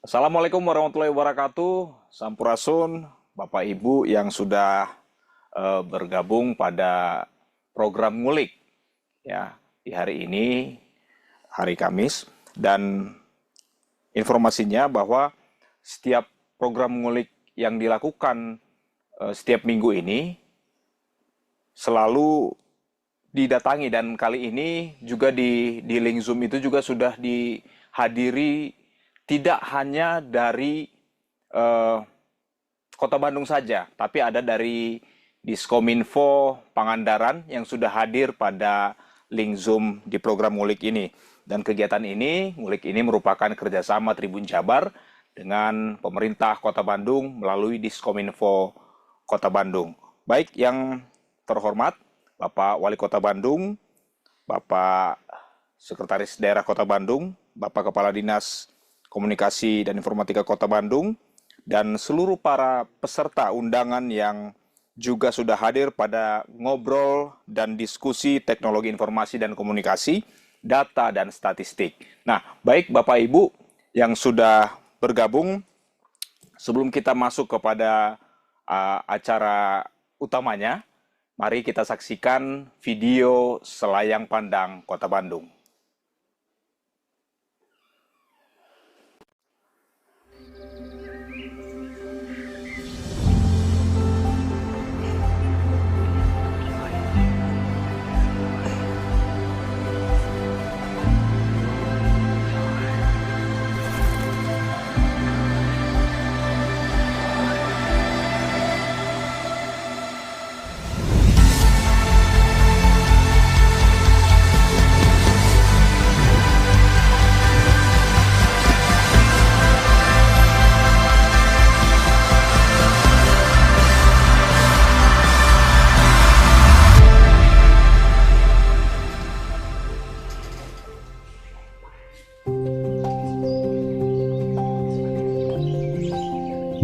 Assalamualaikum warahmatullahi wabarakatuh. Sampurasun, Bapak Ibu yang sudah bergabung pada program ngulik ya di hari ini, hari Kamis, dan informasinya bahwa setiap program ngulik yang dilakukan setiap minggu ini selalu didatangi, dan kali ini juga di link Zoom itu juga sudah dihadiri tidak hanya dari eh, Kota Bandung saja, tapi ada dari Diskominfo Pangandaran yang sudah hadir pada link Zoom di program Ngulik ini. Dan kegiatan ini, Ngulik ini merupakan kerjasama Tribun Jabar dengan pemerintah Kota Bandung melalui Diskominfo Kota Bandung. Baik, yang terhormat Bapak Wali Kota Bandung, Bapak Sekretaris Daerah Kota Bandung, Bapak Kepala Dinas Komunikasi dan Informatika Kota Bandung, dan seluruh para peserta undangan yang juga sudah hadir pada ngobrol dan diskusi teknologi informasi dan komunikasi, data dan statistik. Nah, baik Bapak Ibu yang sudah bergabung, sebelum kita masuk kepada acara utamanya, mari kita saksikan video Selayang Pandang Kota Bandung.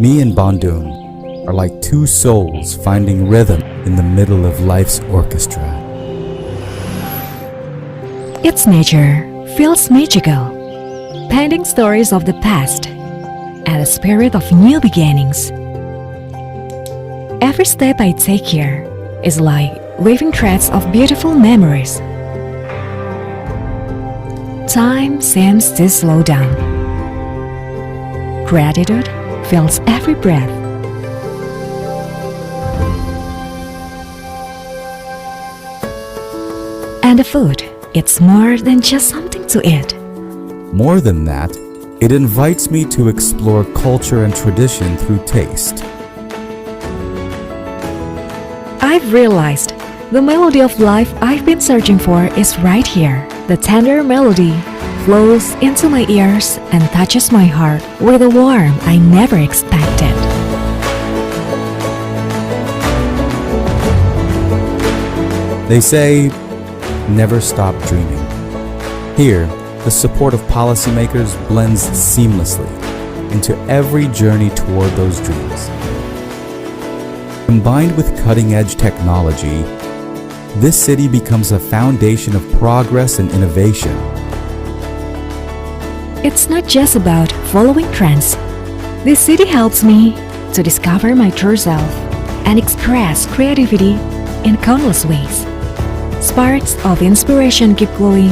Me and Bandung are like two souls finding rhythm in the middle of life's orchestra. Its nature feels magical, painting stories of the past and a spirit of new beginnings. Every step I take here is like weaving threads of beautiful memories. Time seems to slow down. Gratitude fills every breath. And the food, it's more than just something to eat. More than that, it invites me to explore culture and tradition through taste. I've realized the melody of life I've been searching for is right here. The tender melody flows into my ears and touches my heart with a warmth I never expected. They say, never stop dreaming. Here, the support of policymakers blends seamlessly into every journey toward those dreams. Combined with cutting-edge technology, this city becomes a foundation of progress and innovation. It's not just about following trends. This city helps me to discover my true self and express creativity in countless ways. Sparks of inspiration keep glowing,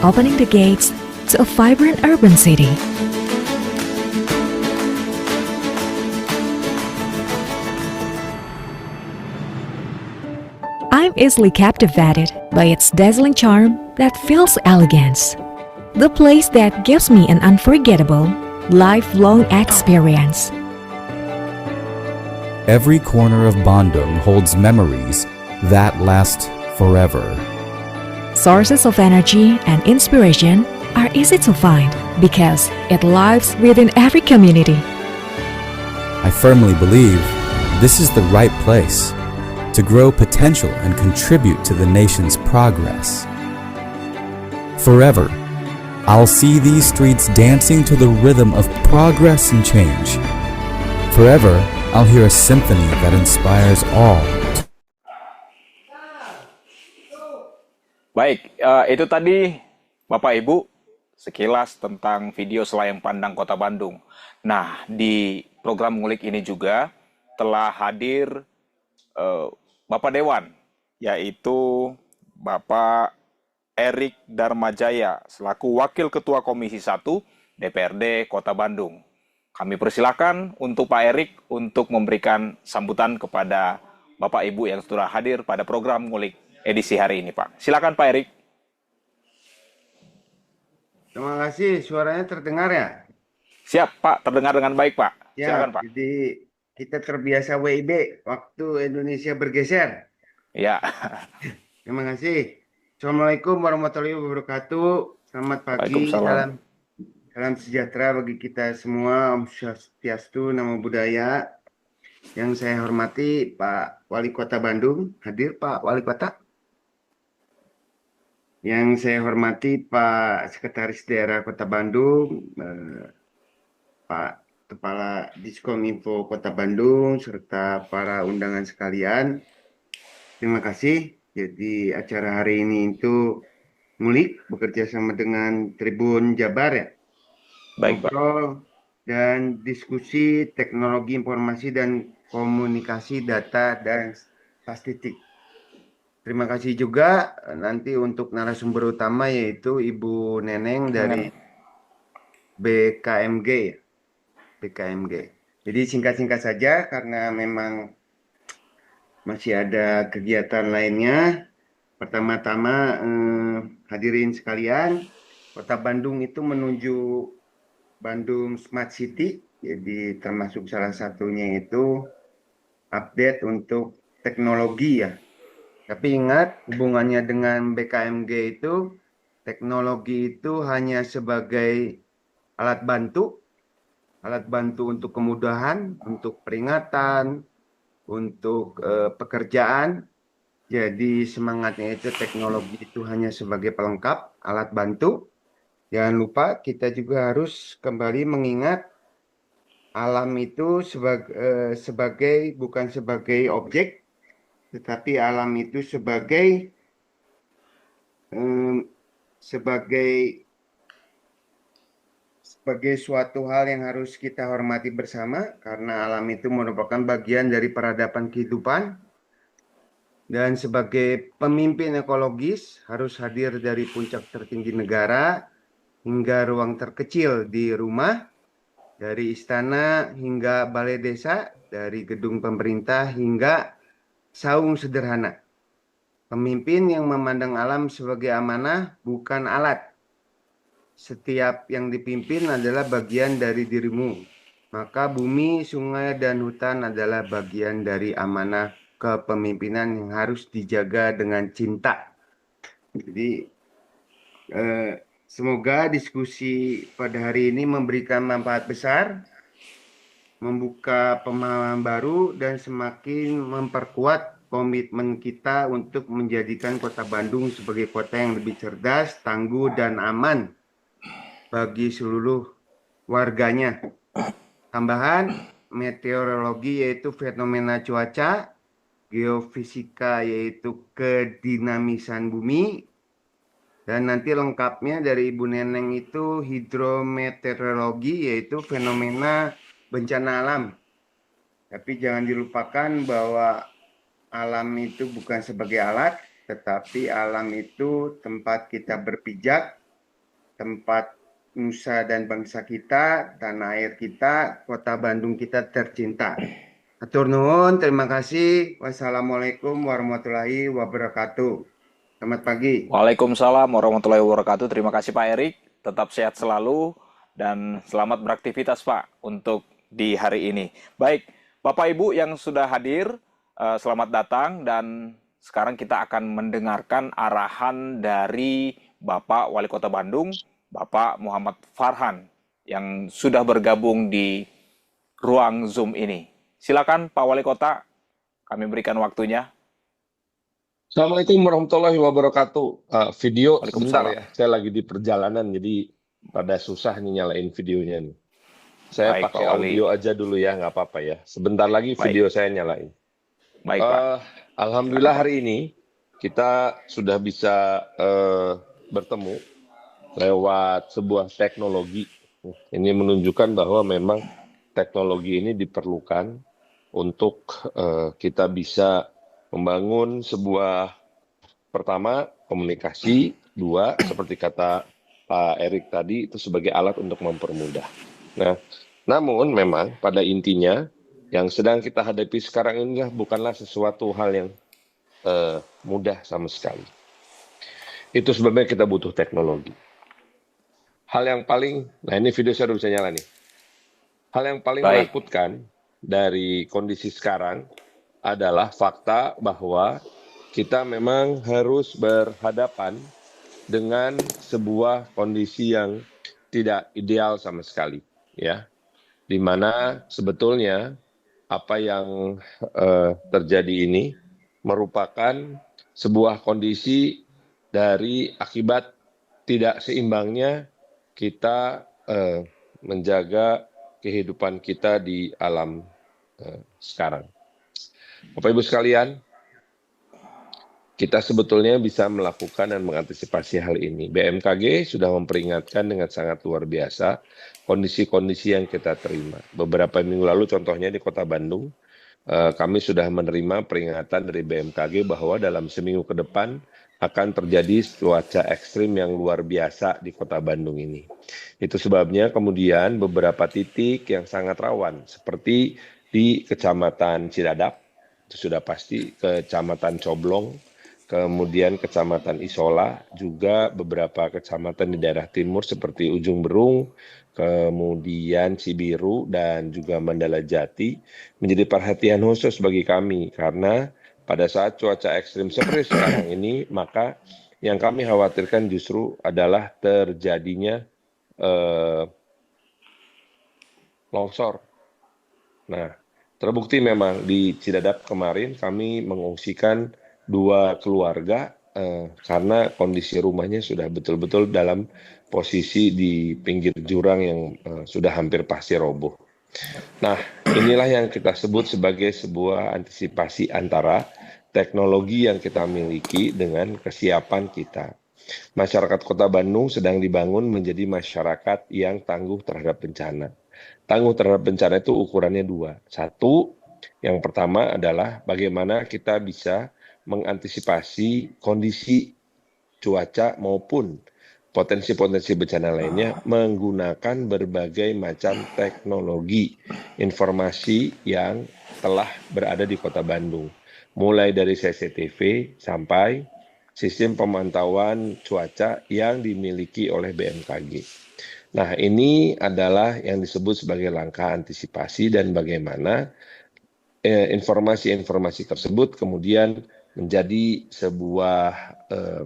opening the gates to a vibrant urban city. I'm easily captivated by its dazzling charm that feels elegance. The place that gives me an unforgettable, lifelong experience. Every corner of Bandung holds memories that last forever. Sources of energy and inspiration are easy to find because it lives within every community. I firmly believe this is the right place to grow potential and contribute to the nation's progress. Forever, I'll see these streets dancing to the rhythm of progress and change. Forever, I'll hear a symphony that inspires all. Baik, itu tadi Bapak Ibu sekilas tentang video Selayang Pandang Kota Bandung. Nah, di program ngulik ini juga telah hadir Bapak Dewan, yaitu Bapak Erik Darmajaya selaku Wakil Ketua Komisi 1 DPRD Kota Bandung. Kami persilakan untuk Pak Erik untuk memberikan sambutan kepada Bapak Ibu yang sudah hadir pada program ngulik edisi hari ini, Pak. Silakan Pak Erik. Terima kasih, suaranya terdengar ya? Siap, Pak. Terdengar dengan baik, Pak. Ya, Silakan, Pak. jadi kita terbiasa WIB, waktu Indonesia bergeser. Ya. Terima kasih. Assalamualaikum warahmatullahi wabarakatuh. Selamat pagi, Waalaikumsalam. salam sejahtera bagi kita semua. Om Swastiastu, Namo Buddhaya. Yang saya hormati Pak Wali Kota Bandung. Hadir Pak Wali Kota? Yang saya hormati Pak Sekretaris Daerah Kota Bandung, Pak Kepala Diskominfo Kota Bandung, serta para undangan sekalian. Terima kasih. Jadi acara hari ini itu ngulik bekerja sama dengan Tribun Jabar ya. Baik, Pak. Ngobrol dan diskusi teknologi informasi dan komunikasi data dan statistik. Terima kasih juga nanti untuk narasumber utama yaitu Ibu Neneng dari BKMG ya. BKMG. Jadi singkat-singkat saja karena memang masih ada kegiatan lainnya. Pertama-tama hadirin sekalian, Kota Bandung itu menuju Bandung Smart City. Jadi termasuk salah satunya itu update untuk teknologi ya. Tapi ingat hubungannya dengan BKMG itu, teknologi itu hanya sebagai alat bantu untuk kemudahan, untuk peringatan, untuk pekerjaan. Jadi semangatnya itu teknologi itu hanya sebagai pelengkap, alat bantu. Jangan lupa kita juga harus kembali mengingat alam itu bukan sebagai objek, tetapi alam itu sebagai suatu hal yang harus kita hormati bersama, karena alam itu merupakan bagian dari peradaban kehidupan. Dan sebagai pemimpin ekologis harus hadir dari puncak tertinggi negara hingga ruang terkecil di rumah, dari istana hingga balai desa, dari gedung pemerintah hingga saung sederhana. Pemimpin yang memandang alam sebagai amanah, bukan alat. Setiap yang dipimpin adalah bagian dari dirimu. Maka bumi, sungai, dan hutan adalah bagian dari amanah kepemimpinan yang harus dijaga dengan cinta. Jadi semoga diskusi pada hari ini memberikan manfaat besar, membuka pemahaman baru, dan semakin memperkuat komitmen kita untuk menjadikan Kota Bandung sebagai kota yang lebih cerdas, tangguh, dan aman bagi seluruh warganya. Tambahan, meteorologi yaitu fenomena cuaca, geofisika yaitu kedinamisan bumi, dan nanti lengkapnya dari Ibu Neneng itu hidrometeorologi yaitu fenomena bencana alam. Tapi jangan dilupakan bahwa alam itu bukan sebagai alat, tetapi alam itu tempat kita berpijak, tempat nusa dan bangsa kita, tanah air kita, Kota Bandung kita tercinta. Hatur nuhun, terima kasih. Wassalamualaikum warahmatullahi wabarakatuh. Selamat pagi. Waalaikumsalam warahmatullahi wabarakatuh. Terima kasih Pak Erik. Tetap sehat selalu dan selamat beraktivitas Pak untuk di hari ini. Baik, Bapak Ibu yang sudah hadir, selamat datang dan sekarang kita akan mendengarkan arahan dari Bapak Wali Kota Bandung, Bapak Muhammad Farhan yang sudah bergabung di ruang Zoom ini. Silakan Pak Wali Kota, kami berikan waktunya. Assalamualaikum warahmatullahi wabarakatuh. Video sebentar Waalaikumsalam. ya, saya lagi di perjalanan jadi pada susah nih nyalain videonya nih. Saya Baik, pakai Pak Wali. audio aja dulu ya, nggak apa-apa ya. Sebentar lagi Baik. video saya nyalain. Baik Pak. Alhamdulillah hari ini kita sudah bisa bertemu lewat sebuah teknologi. Ini menunjukkan bahwa memang teknologi ini diperlukan untuk kita bisa membangun sebuah, pertama, komunikasi, dua, seperti kata Pak Erik tadi, itu sebagai alat untuk mempermudah. Nah, namun memang pada intinya yang sedang kita hadapi sekarang ini bukanlah sesuatu hal yang mudah sama sekali. Itu sebabnya kita butuh teknologi. Hal yang paling, nah ini video saya udah bisa nyala nih. Hal yang paling Baik. menakutkan dari kondisi sekarang adalah fakta bahwa kita memang harus berhadapan dengan sebuah kondisi yang tidak ideal sama sekali, ya. Di mana sebetulnya apa yang terjadi ini merupakan sebuah kondisi dari akibat tidak seimbangnya kita menjaga kehidupan kita di alam sekarang. Bapak Ibu sekalian, kita sebetulnya bisa melakukan dan mengantisipasi hal ini. BMKG sudah memperingatkan dengan sangat luar biasa kondisi-kondisi yang kita terima. Beberapa minggu lalu contohnya di Kota Bandung, kami sudah menerima peringatan dari BMKG bahwa dalam seminggu ke depan akan terjadi cuaca ekstrim yang luar biasa di Kota Bandung ini. Itu sebabnya kemudian beberapa titik yang sangat rawan seperti di Kecamatan Cidadap, itu sudah pasti, Kecamatan Coblong, kemudian Kecamatan Isola, juga beberapa kecamatan di daerah timur seperti Ujung Berung, kemudian Cibiru, dan juga Mandala Jati menjadi perhatian khusus bagi kami karena pada saat cuaca ekstrim seperti sekarang ini, maka yang kami khawatirkan justru adalah terjadinya longsor. Nah, terbukti memang di Cidadap kemarin kami mengungsikan 2 keluarga karena kondisi rumahnya sudah betul-betul dalam posisi di pinggir jurang yang sudah hampir pasti roboh. Nah, inilah yang kita sebut sebagai sebuah antisipasi antara teknologi yang kita miliki dengan kesiapan kita. Masyarakat Kota Bandung sedang dibangun menjadi masyarakat yang tangguh terhadap bencana. Tangguh terhadap bencana itu ukurannya 2. Satu, yang pertama adalah bagaimana kita bisa mengantisipasi kondisi cuaca maupun potensi-potensi bencana lainnya menggunakan berbagai macam teknologi informasi yang telah berada di Kota Bandung. Mulai dari CCTV sampai sistem pemantauan cuaca yang dimiliki oleh BMKG. Nah, ini adalah yang disebut sebagai langkah antisipasi dan bagaimana informasi-informasi tersebut kemudian menjadi sebuah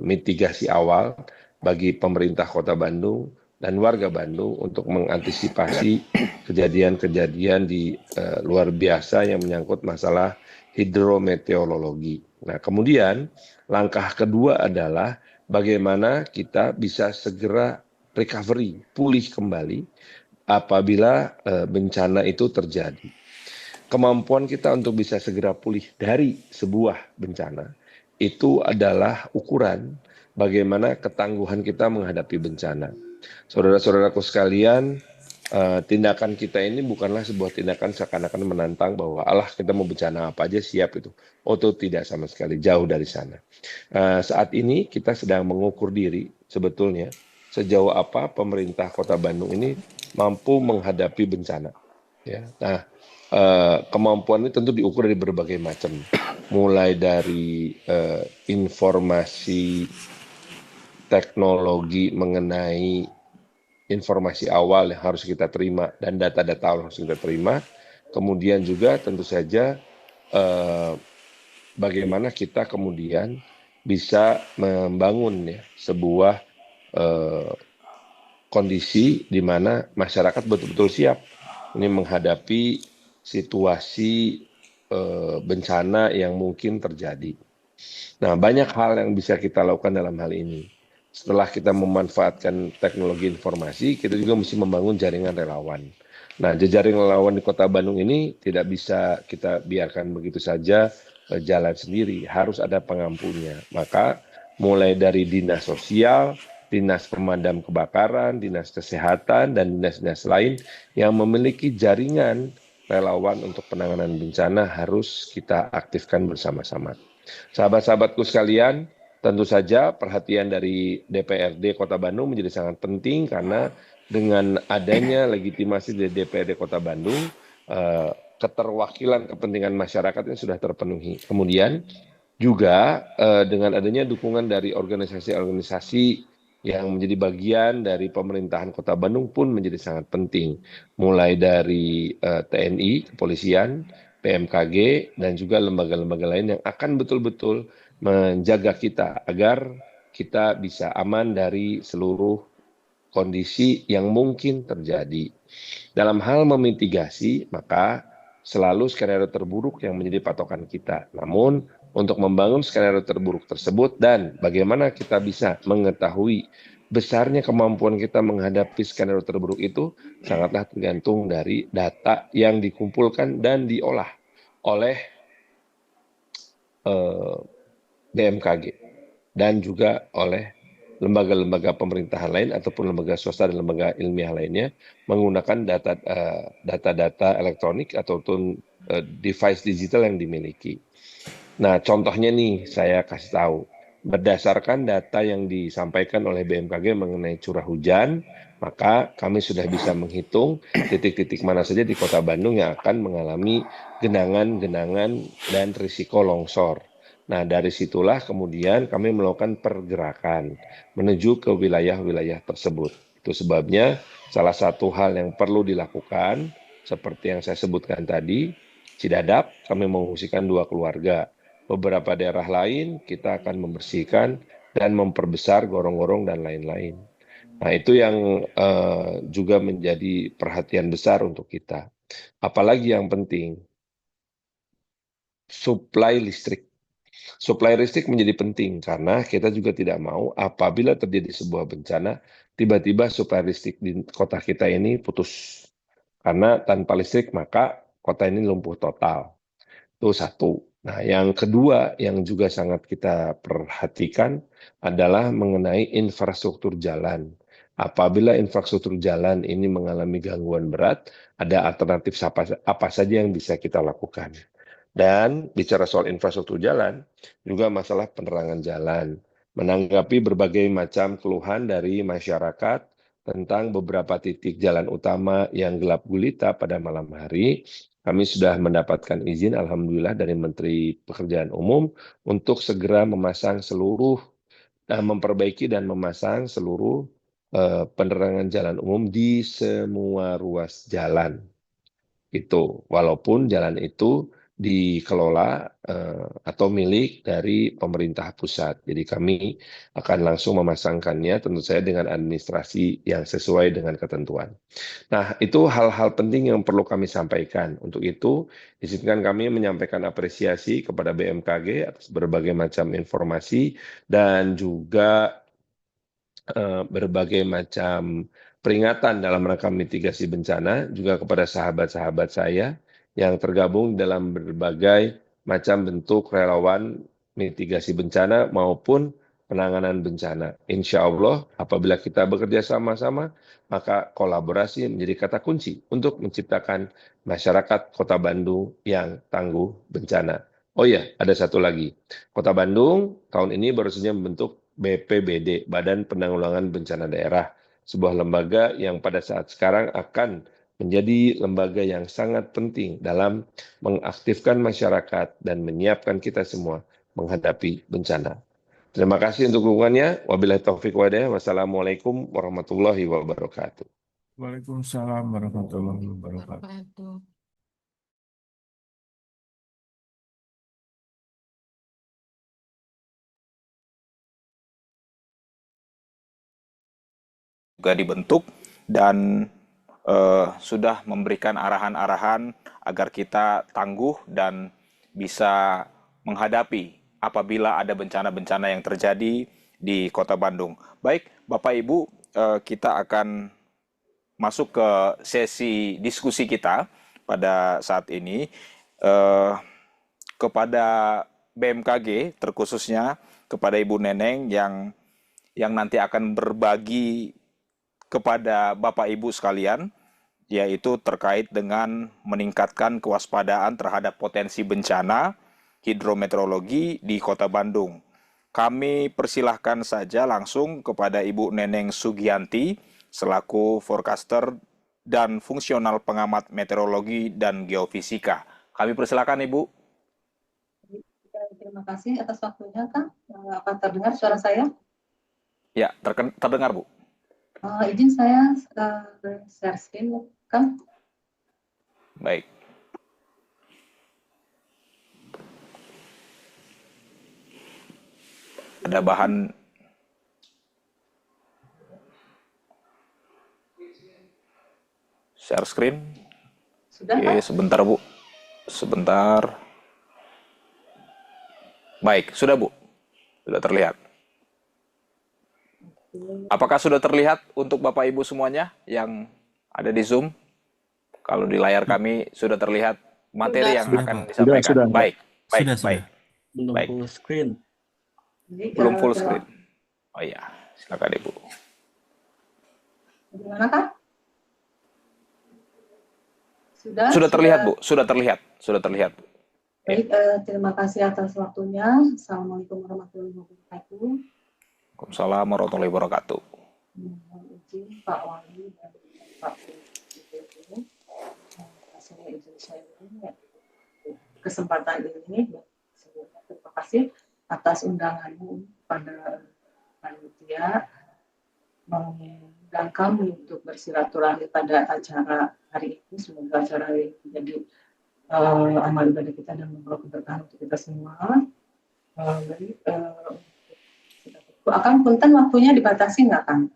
mitigasi awal bagi pemerintah Kota Bandung dan warga Bandung untuk mengantisipasi kejadian-kejadian di luar biasa yang menyangkut masalah hidrometeorologi. Nah, kemudian langkah kedua adalah bagaimana kita bisa segera recovery, pulih kembali apabila bencana itu terjadi. Kemampuan kita untuk bisa segera pulih dari sebuah bencana itu adalah ukuran bagaimana ketangguhan kita menghadapi bencana. Saudara-saudaraku sekalian, tindakan kita ini bukanlah sebuah tindakan seakan-akan menantang bahwa Allah kita mau bencana apa aja siap itu. Oh itu tidak sama sekali, jauh dari sana. Saat ini kita sedang mengukur diri sebetulnya sejauh apa pemerintah Kota Bandung ini mampu menghadapi bencana. Ya. Nah, kemampuan ini tentu diukur dari berbagai macam, mulai dari informasi teknologi mengenai informasi awal yang harus kita terima dan data-data awal yang harus kita terima, kemudian juga tentu saja bagaimana kita kemudian bisa membangun ya sebuah kondisi di mana masyarakat betul-betul siap ini menghadapi situasi bencana yang mungkin terjadi. Nah, banyak hal yang bisa kita lakukan dalam hal ini. Setelah kita memanfaatkan teknologi informasi, kita juga mesti membangun jaringan relawan. Nah, jejaring relawan di Kota Bandung ini tidak bisa kita biarkan begitu saja jalan sendiri, harus ada pengampunya. Maka mulai dari dinas sosial, dinas pemadam kebakaran, dinas kesehatan, dan dinas-dinas lain yang memiliki jaringan relawan untuk penanganan bencana harus kita aktifkan bersama-sama. Sahabat-sahabatku sekalian, tentu saja perhatian dari DPRD Kota Bandung menjadi sangat penting karena dengan adanya legitimasi dari DPRD Kota Bandung, keterwakilan kepentingan masyarakatnya sudah terpenuhi. Kemudian juga dengan adanya dukungan dari organisasi-organisasi yang menjadi bagian dari pemerintahan Kota Bandung pun menjadi sangat penting. Mulai dari TNI, kepolisian, BMKG, dan juga lembaga-lembaga lain yang akan betul-betul menjaga kita agar kita bisa aman dari seluruh kondisi yang mungkin terjadi. Dalam hal memitigasi, maka selalu skenario terburuk yang menjadi patokan kita. Namun, untuk membangun skenario terburuk tersebut dan bagaimana kita bisa mengetahui besarnya kemampuan kita menghadapi skenario terburuk itu sangatlah tergantung dari data yang dikumpulkan dan diolah oleh BMKG dan juga oleh lembaga-lembaga pemerintahan lain ataupun lembaga swasta dan lembaga ilmiah lainnya menggunakan data-data elektronik ataupun device digital yang dimiliki. Nah, contohnya nih saya kasih tahu, berdasarkan data yang disampaikan oleh BMKG mengenai curah hujan, maka kami sudah bisa menghitung titik-titik mana saja di Kota Bandung yang akan mengalami genangan-genangan dan risiko longsor. Nah, dari situlah kemudian kami melakukan pergerakan menuju ke wilayah-wilayah tersebut. Itu sebabnya salah satu hal yang perlu dilakukan, seperti yang saya sebutkan tadi, Cidadap, kami mengungsikan 2 keluarga. Beberapa daerah lain kita akan membersihkan dan memperbesar gorong-gorong dan lain-lain. Nah, itu yang juga menjadi perhatian besar untuk kita. Apalagi yang penting, suplai listrik. Suplai listrik menjadi penting karena kita juga tidak mau apabila terjadi sebuah bencana, tiba-tiba suplai listrik di kota kita ini putus. Karena tanpa listrik maka kota ini lumpuh total. Itu satu. Nah, yang kedua yang juga sangat kita perhatikan adalah mengenai infrastruktur jalan. Apabila infrastruktur jalan ini mengalami gangguan berat, ada alternatif apa saja yang bisa kita lakukan. Dan bicara soal infrastruktur jalan, juga masalah penerangan jalan. Menanggapi berbagai macam keluhan dari masyarakat tentang beberapa titik jalan utama yang gelap gulita pada malam hari, kami sudah mendapatkan izin, alhamdulillah, dari Menteri Pekerjaan Umum untuk segera memasang seluruh, memperbaiki dan memasang seluruh penerangan jalan umum di semua ruas jalan. Itu, walaupun jalan itu dikelola atau milik dari pemerintah pusat. Jadi kami akan langsung memasangkannya tentu saja dengan administrasi yang sesuai dengan ketentuan. Nah, itu hal-hal penting yang perlu kami sampaikan. Untuk itu, izinkan kami menyampaikan apresiasi kepada BMKG atas berbagai macam informasi dan juga berbagai macam peringatan dalam rangka mitigasi bencana, juga kepada sahabat-sahabat saya yang tergabung dalam berbagai macam bentuk relawan mitigasi bencana maupun penanganan bencana. Insya Allah, apabila kita bekerja sama-sama, maka kolaborasi menjadi kata kunci untuk menciptakan masyarakat Kota Bandung yang tangguh bencana. Oh iya, ada satu lagi. Kota Bandung tahun ini baru saja membentuk BPBD, Badan Penanggulangan Bencana Daerah, sebuah lembaga yang pada saat sekarang akan menjadi lembaga yang sangat penting dalam mengaktifkan masyarakat dan menyiapkan kita semua menghadapi bencana. Terima kasih untuk dukungannya. Wabillahi taufiq wa hidayah. Wassalamualaikum warahmatullahi wabarakatuh. Waalaikumsalam warahmatullahi wabarakatuh. Juga dibentuk dan sudah memberikan arahan-arahan agar kita tangguh dan bisa menghadapi apabila ada bencana-bencana yang terjadi di Kota Bandung. Baik, Bapak Ibu, kita akan masuk ke sesi diskusi kita pada saat ini. Kepada BMKG, terkhususnya kepada Ibu Neneng yang yang nanti akan berbagi kepada Bapak Ibu sekalian, yaitu terkait dengan meningkatkan kewaspadaan terhadap potensi bencana hidrometeorologi di Kota Bandung. Kami persilahkan saja langsung kepada Ibu Neneng Sugianti selaku forecaster dan fungsional pengamat meteorologi dan geofisika. Kami persilahkan Ibu. Terima kasih atas waktunya, Kang. Apa terdengar suara saya? Ya, terdengar Bu. Izin saya share screen, Kang. Baik. Ada bahan share screen. Sudah, Oke, Kang? sebentar Bu. Sebentar. Baik, sudah Bu. Sudah terlihat. Apakah sudah terlihat untuk Bapak Ibu semuanya yang ada di Zoom? Kalau di layar kami sudah terlihat materi yang Sudah, akan Pak. disampaikan. Sudah, Baik, baik, Sudah. baik. Belum Baik. full screen. Jadi, Belum full terima- screen. Oh iya, silakan Ibu. Gimana, Kang? Sudah? Sudah terlihat Bu, sudah terlihat. Sudah terlihat Bu. Baik, terima kasih atas waktunya. Assalamualaikum warahmatullahi wabarakatuh. Waalaikumsalam warahmatullahi wabarakatuh. Mohon izin Pak Wali dan Pak Presiden. Saya izin sharing kesempatan ini. Terima kasih atas undanganmu pada panitia mengundang kami untuk bersilaturahmi pada acara hari ini. Semoga acara ini menjadi amal ibadah kita dan membawa keberkahan untuk kita semua. Akan punten waktunya dibatasi nggak, Kang?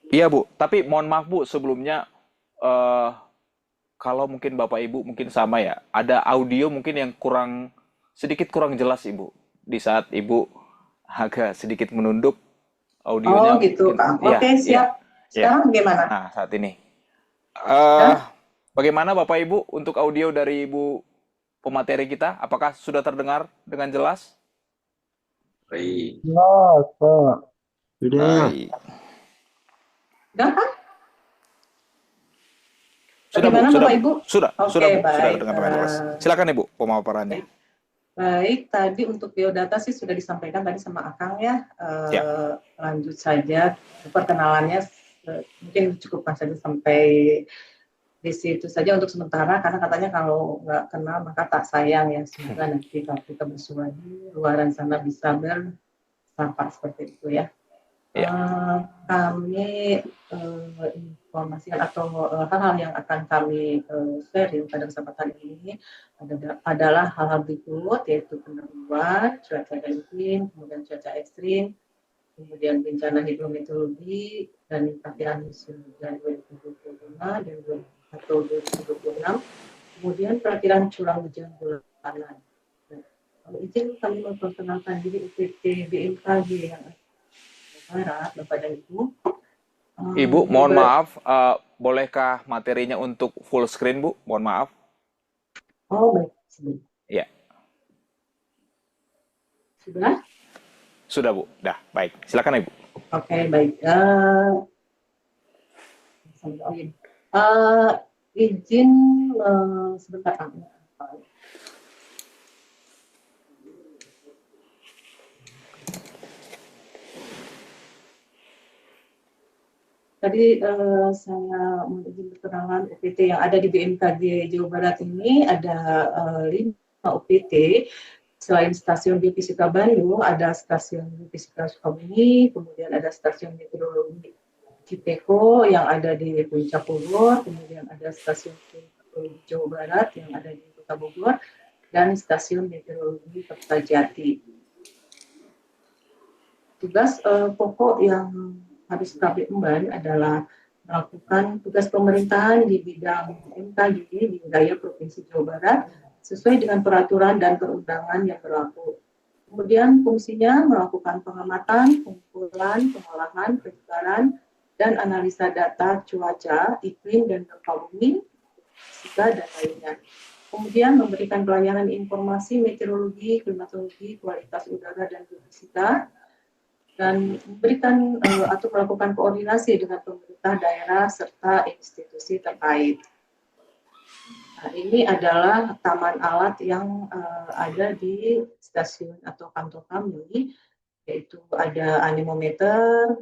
Iya Bu, tapi mohon maaf Bu sebelumnya kalau mungkin Bapak Ibu mungkin sama ya, ada audio mungkin yang sedikit kurang jelas Ibu. Di saat Ibu agak sedikit menunduk audionya. Oh gitu, mungkin, Kang. iya, Oke, siap. iya. Sekarang gimana? Nah, saat ini. Bagaimana Bapak Ibu untuk audio dari Ibu pemateri kita? Apakah sudah terdengar dengan jelas? Baik. Jelas, Pak. Sudah. Baik. Udah, Kang? Sudah Bu, Bagaimana, sudah Bapak Bu. Ibu? Sudah, Oke, sudah Bu, sudah baik. terdengar dengan jelas. Silakan Ibu pemaparannya. Baik, tadi untuk biodata sih sudah disampaikan tadi sama Akang ya. Ya. Lanjut saja perkenalannya mungkin cukupkan saja sampai di situ saja untuk sementara karena katanya kalau nggak kenal maka tak sayang ya. Semoga nanti kalau kita bersua di luaran sana bisa bersapa seperti itu ya. Ya. Kami informasikan atau hal-hal yang akan kami sharing pada kesempatan ini adalah hal-hal berikut, yaitu penangguhan, cuaca ekstrim, kemudian cuaca ekstrim, kemudian bencana hidrometeorologi dan perkiraan musim hujan 2025 dan 2026, kemudian perkiraan curah hujan bulanan. Kalau izin kami memperkenalkan diri UPT BMKG yang Barat, Bapak dan Ibu. Ibu, mohon maaf, bolehkah materinya untuk full screen, Bu? Mohon maaf. Oh, baik. Sebentar. Ya, Sudah? sudah Bu. Dah, baik. Silakan Ibu. Oke, baik. Izin sebentar. Tadi saya mau izin keterangan UPT yang ada di BMKG Jawa Barat ini ada 5 UPT. Selain stasiun geofisika Bandung, ada stasiun geofisika Sukabumi, kemudian ada stasiun meteorologi Cipeko yang ada di Puncak Bogor, kemudian ada stasiun meteorologi Jawa Barat yang ada di Kota Bogor, dan stasiun meteorologi Kertajati. Tugas pokok yang harus kami emban adalah melakukan tugas pemerintahan di bidang MKG di wilayah Provinsi Jawa Barat sesuai dengan peraturan dan perundangan yang berlaku. Kemudian fungsinya melakukan pengamatan, pengumpulan, pengolahan, penyebaran, dan analisa data cuaca, iklim, dan gempa bumi, fisika, dan lainnya. Kemudian memberikan pelayanan informasi meteorologi, klimatologi, kualitas udara, dan geofisika, dan memberikan atau melakukan koordinasi dengan pemerintah daerah serta institusi terkait. Nah, ini adalah taman alat yang ada di stasiun atau kantor kami, yaitu ada anemometer,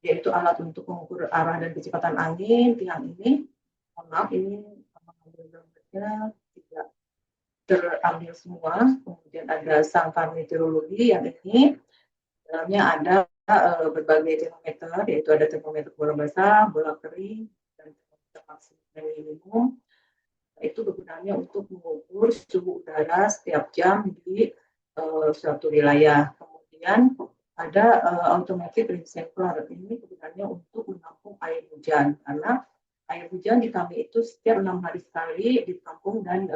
yaitu alat untuk mengukur arah dan kecepatan angin. Tiang ini, mohon maaf, ini gambarnya tidak terambil semua. Kemudian ada sangkar meteorologi yang ini, dalamnya ada berbagai termometer, yaitu ada termometer bola basah, bola kering, dan termometer maksimum dan minimum. Itu kegunaannya untuk mengukur suhu udara setiap jam di suatu wilayah. Kemudian ada automatic reservoir. Ini kegunaannya untuk menampung air hujan, karena air hujan di kami itu setiap 6 hari sekali ditampung dan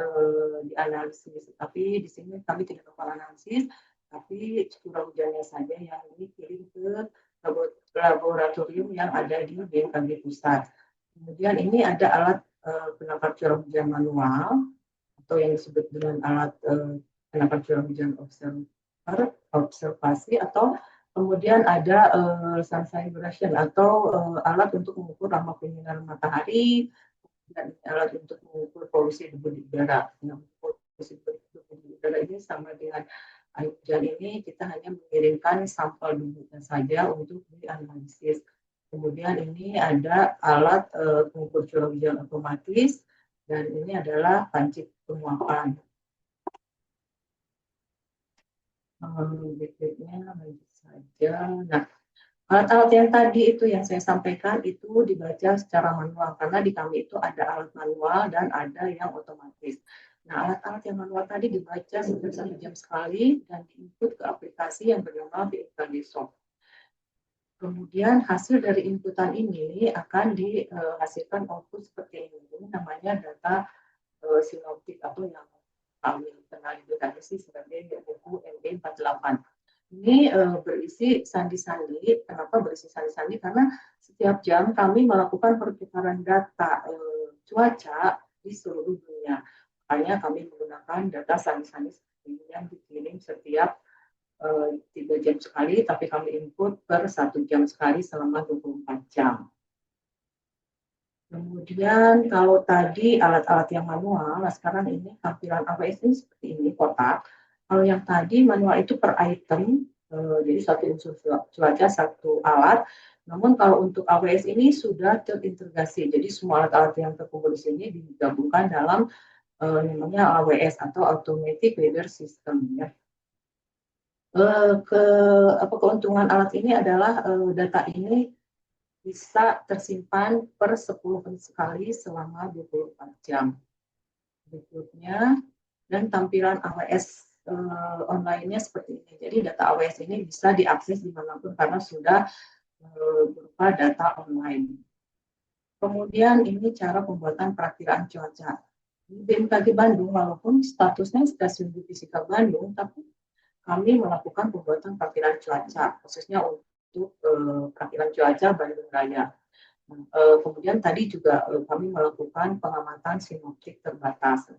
dianalisis. Tapi di sini kami tidak melakukan analisis, tapi curah hujannya saja yang dikirim ke laboratorium yang ada di BMKG Pusat. Kemudian ini ada alat penangkap curah hujan manual atau yang disebut dengan alat penangkap curah hujan observasi, atau kemudian ada sun vibration atau alat untuk mengukur lama penyinaran matahari, dan alat untuk mengukur polusi debu di udara. Nah, polusi debu di udara ini sama dengan air hujan ini, kita hanya mengirimkan sampel debunya saja untuk dianalisis. Kemudian ini ada alat pengukur curah hujan otomatis, dan ini adalah panci penguapan. Berikutnya lanjut saja. Nah, alat-alat yang tadi itu yang saya sampaikan itu dibaca secara manual, karena di kami itu ada alat manual dan ada yang otomatis. Nah, alat-alat yang manual tadi dibaca setiap 1 jam sekali dan diinput ke aplikasi yang bernama BMKG Soft. Kemudian hasil dari inputan ini akan dihasilkan output seperti ini. Ini namanya data sinoptik atau yang kami kenal di BKG sebagai buku MD48. Ini berisi sandi-sandi. Kenapa berisi sandi-sandi? Karena setiap jam kami melakukan pertukaran data cuaca di seluruh dunia. Makanya kami menggunakan data sandi-sandi seperti ini yang dikirim setiap 3 jam sekali, tapi kami input per 1 jam sekali selama 24 jam. Kemudian kalau tadi alat-alat yang manual, nah sekarang ini tampilan AWS ini seperti ini, kotak. Kalau yang tadi manual itu per item, jadi satu unsur cuaca, satu alat. Namun kalau untuk AWS ini sudah terintegrasi, jadi semua alat-alat yang terkumpul di sini digabungkan dalam namanya AWS atau Automatic Weather System. Ya. Keuntungan alat ini adalah data ini bisa tersimpan per 10 menit sekali selama 24 jam. Berikutnya, dan tampilan AWS online-nya seperti ini. Jadi data AWS ini bisa diakses dimanapun karena sudah berupa data online. Kemudian ini cara pembuatan perakiraan cuaca. Di BMKG Bandung, walaupun statusnya stasiun geofisika Bandung, tapi kami melakukan pembuatan perakiraan cuaca, khususnya untuk perakiraan cuaca Bandung Raya. Kemudian tadi juga kami melakukan pengamatan sinoptik terbatas.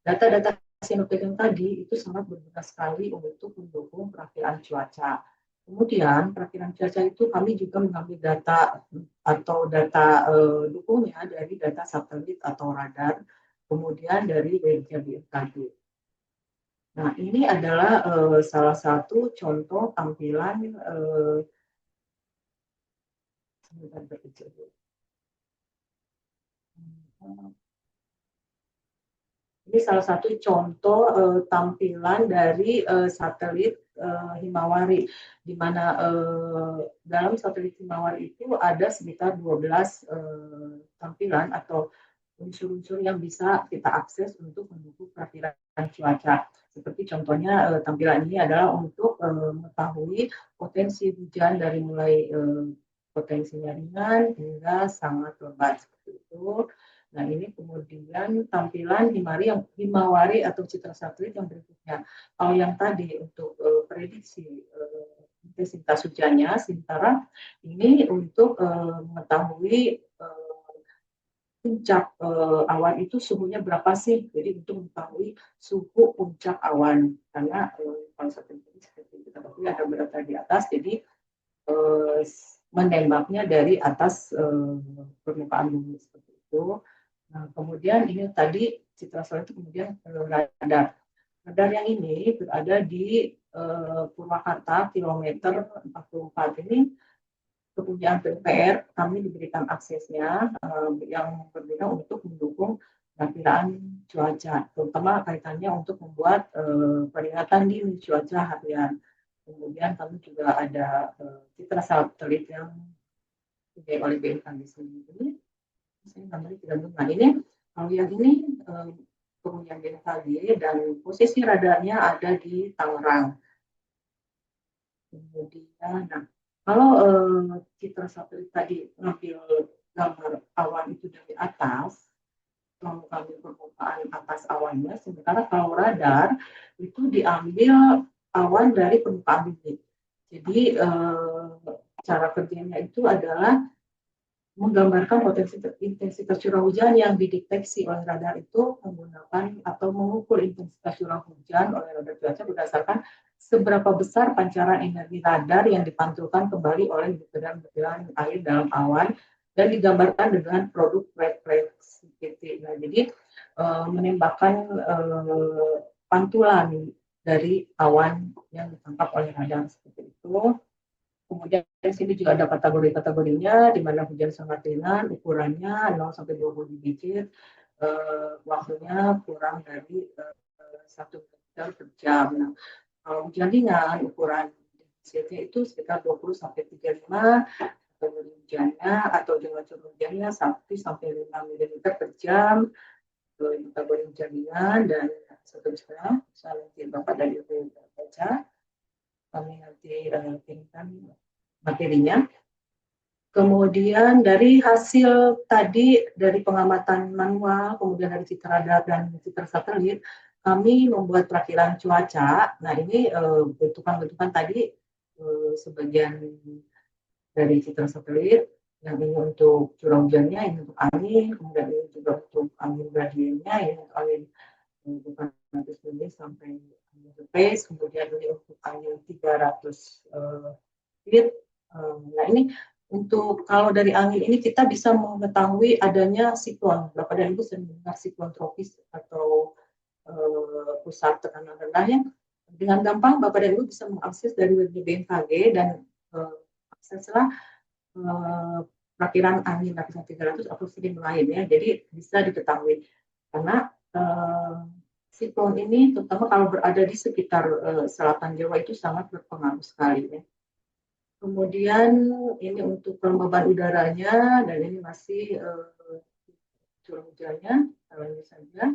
Data-data sinoptik yang tadi itu sangat berguna sekali untuk mendukung perakiraan cuaca. Kemudian perakiraan cuaca itu kami juga mengambil data atau data dukungnya dari data satelit atau radar, kemudian dari BMKG. Nah, ini adalah salah satu contoh tampilan ini salah satu contoh tampilan dari satelit Himawari, di mana dalam satelit Himawari itu ada sekitar 12 tampilan atau unsur-unsur yang bisa kita akses untuk mendukung perakiraan cuaca. Seperti contohnya tampilan ini adalah untuk mengetahui potensi hujan dari mulai potensinya ringan hingga sangat lebat seperti itu. Nah, ini kemudian tampilan Himawari atau citra satelit yang berikutnya. Kalau yang tadi untuk prediksi intensitas hujannya, sementara ini untuk mengetahui puncak awan itu suhunya berapa sih? Jadi untuk mengetahui suhu puncak awan, karena kalau satelit ini seperti itu. kita ketahui ada berada di atas, jadi menembaknya dari atas permukaan bumi seperti itu. Nah, kemudian ini tadi citra satelit itu kemudian radar. Radar yang ini berada di Purwakarta kilometer 44 ini kepunyaan PUPR, kami diberikan aksesnya yang berbeda untuk mendukung perakiraan cuaca, terutama kaitannya untuk membuat peringatan dini cuaca harian. Kemudian kami juga ada citra satelit yang dibiayai oleh BMKG sendiri. Saya gambarnya tidak benar. Nah ini kalau yang ini kemudian BMKG dan posisi radarnya ada di Tangerang. Kemudian, nah kalau citra satelit tadi ngambil gambar awan itu dari atas, mengambil permukaan atas awannya, sementara kalau radar itu diambil awan dari permukaan bumi. Jadi cara kerjanya itu adalah menggambarkan potensi intensitas curah hujan yang dideteksi oleh radar itu menggunakan atau mengukur intensitas curah hujan oleh radar cuaca berdasarkan seberapa besar pancaran energi radar yang dipantulkan kembali oleh butiran-butiran air dalam awan dan digambarkan dengan produk reflexivity. Nah, jadi menembakkan pantulan dari awan yang ditangkap oleh radar seperti itu. Kemudian di sini juga ada kategori-kategorinya, di mana hujan sangat ringan, ukurannya 0 sampai 20 digit, waktunya kurang dari 1 meter per jam. Nah, kalau hujan ringan, ukuran digitnya itu sekitar 20 sampai 35, kategori hujannya atau dengan curah hujannya 1 sampai 5 mm per jam, kategori hujan ringan dan seterusnya. Saya nanti Bapak dari baca, kami nanti kirimkan materinya. Kemudian dari hasil tadi dari pengamatan manual, kemudian dari citra radar dan citra satelit, kami membuat perakiran cuaca. Nah ini bentukan-bentukan tadi sebagian dari citra satelit, yang ini untuk curah hujannya, ini untuk angin, kemudian ini juga untuk angin gradiennya, ini untuk angin bukan 100 mili sampai pace, kemudian ini untuk angin 300 feet. Nah ini untuk kalau dari angin ini kita bisa mengetahui adanya siklon. Bapak dan Ibu sering mendengar siklon tropis atau pusat tekanan rendah yang dengan gampang Bapak dan Ibu bisa mengakses dari web BMKG dan akseslah perakiran angin lapisan 300 atau stream lain ya. Jadi bisa diketahui karena siklon ini terutama kalau berada di sekitar selatan Jawa itu sangat berpengaruh sekali ya. Kemudian ini untuk kelembaban udaranya dan ini masih curah hujannya, ini saja.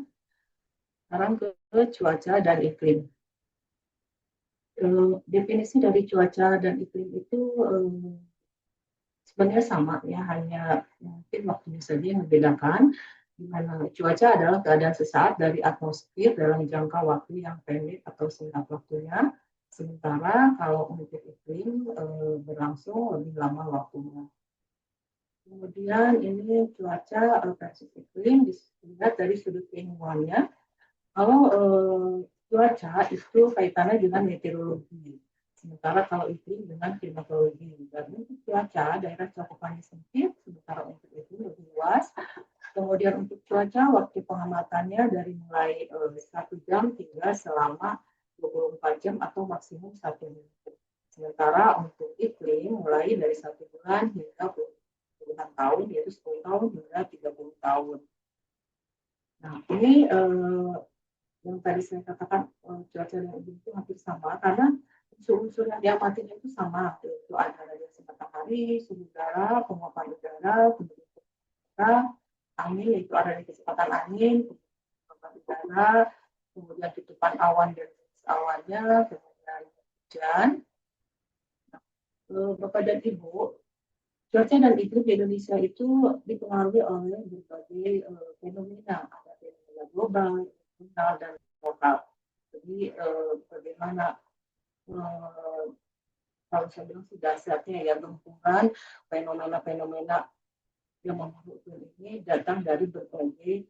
Sekarang ke cuaca dan iklim. Definisi dari cuaca dan iklim itu sebenarnya sama ya, hanya mungkin waktunya saja yang membedakan, di mana cuaca adalah keadaan sesaat dari atmosfer dalam jangka waktu yang pendek atau singkat waktunya, sementara kalau untuk iklim berlangsung lebih lama waktunya. Kemudian ini cuaca versi iklim dilihat dari sudut keilmuannya. Kalau cuaca itu kaitannya dengan meteorologi. Sementara kalau iklim dengan klimatologi. Dan untuk cuaca, daerah cakupannya sempit, sementara untuk iklim lebih luas. Kemudian untuk cuaca, waktu pengamatannya dari mulai 1 jam hingga selama 24 jam atau maksimum 1 minggu. Sementara untuk iklim mulai dari 1 bulan hingga puluhan tahun, yaitu 10 tahun hingga 30 tahun. Nah, ini yang tadi saya katakan cuaca dan iklim itu hampir sama, karena unsur-unsur yang diamatinya itu sama, yaitu ada radiasi matahari, suhu udara, penguapan udara, kemudian udara, angin, yaitu ada di kecepatan angin, penguapan udara, kemudian tutupan awan dan awannya, kemudian hujan. Bapak dan Ibu, cuaca dan iklim di Indonesia itu dipengaruhi oleh berbagai fenomena, ada fenomena global, regional, dan lokal. Jadi bagaimana kalau saya bilang sih dasarnya ya gabungan fenomena-fenomena yang memburuk ini datang dari berbagai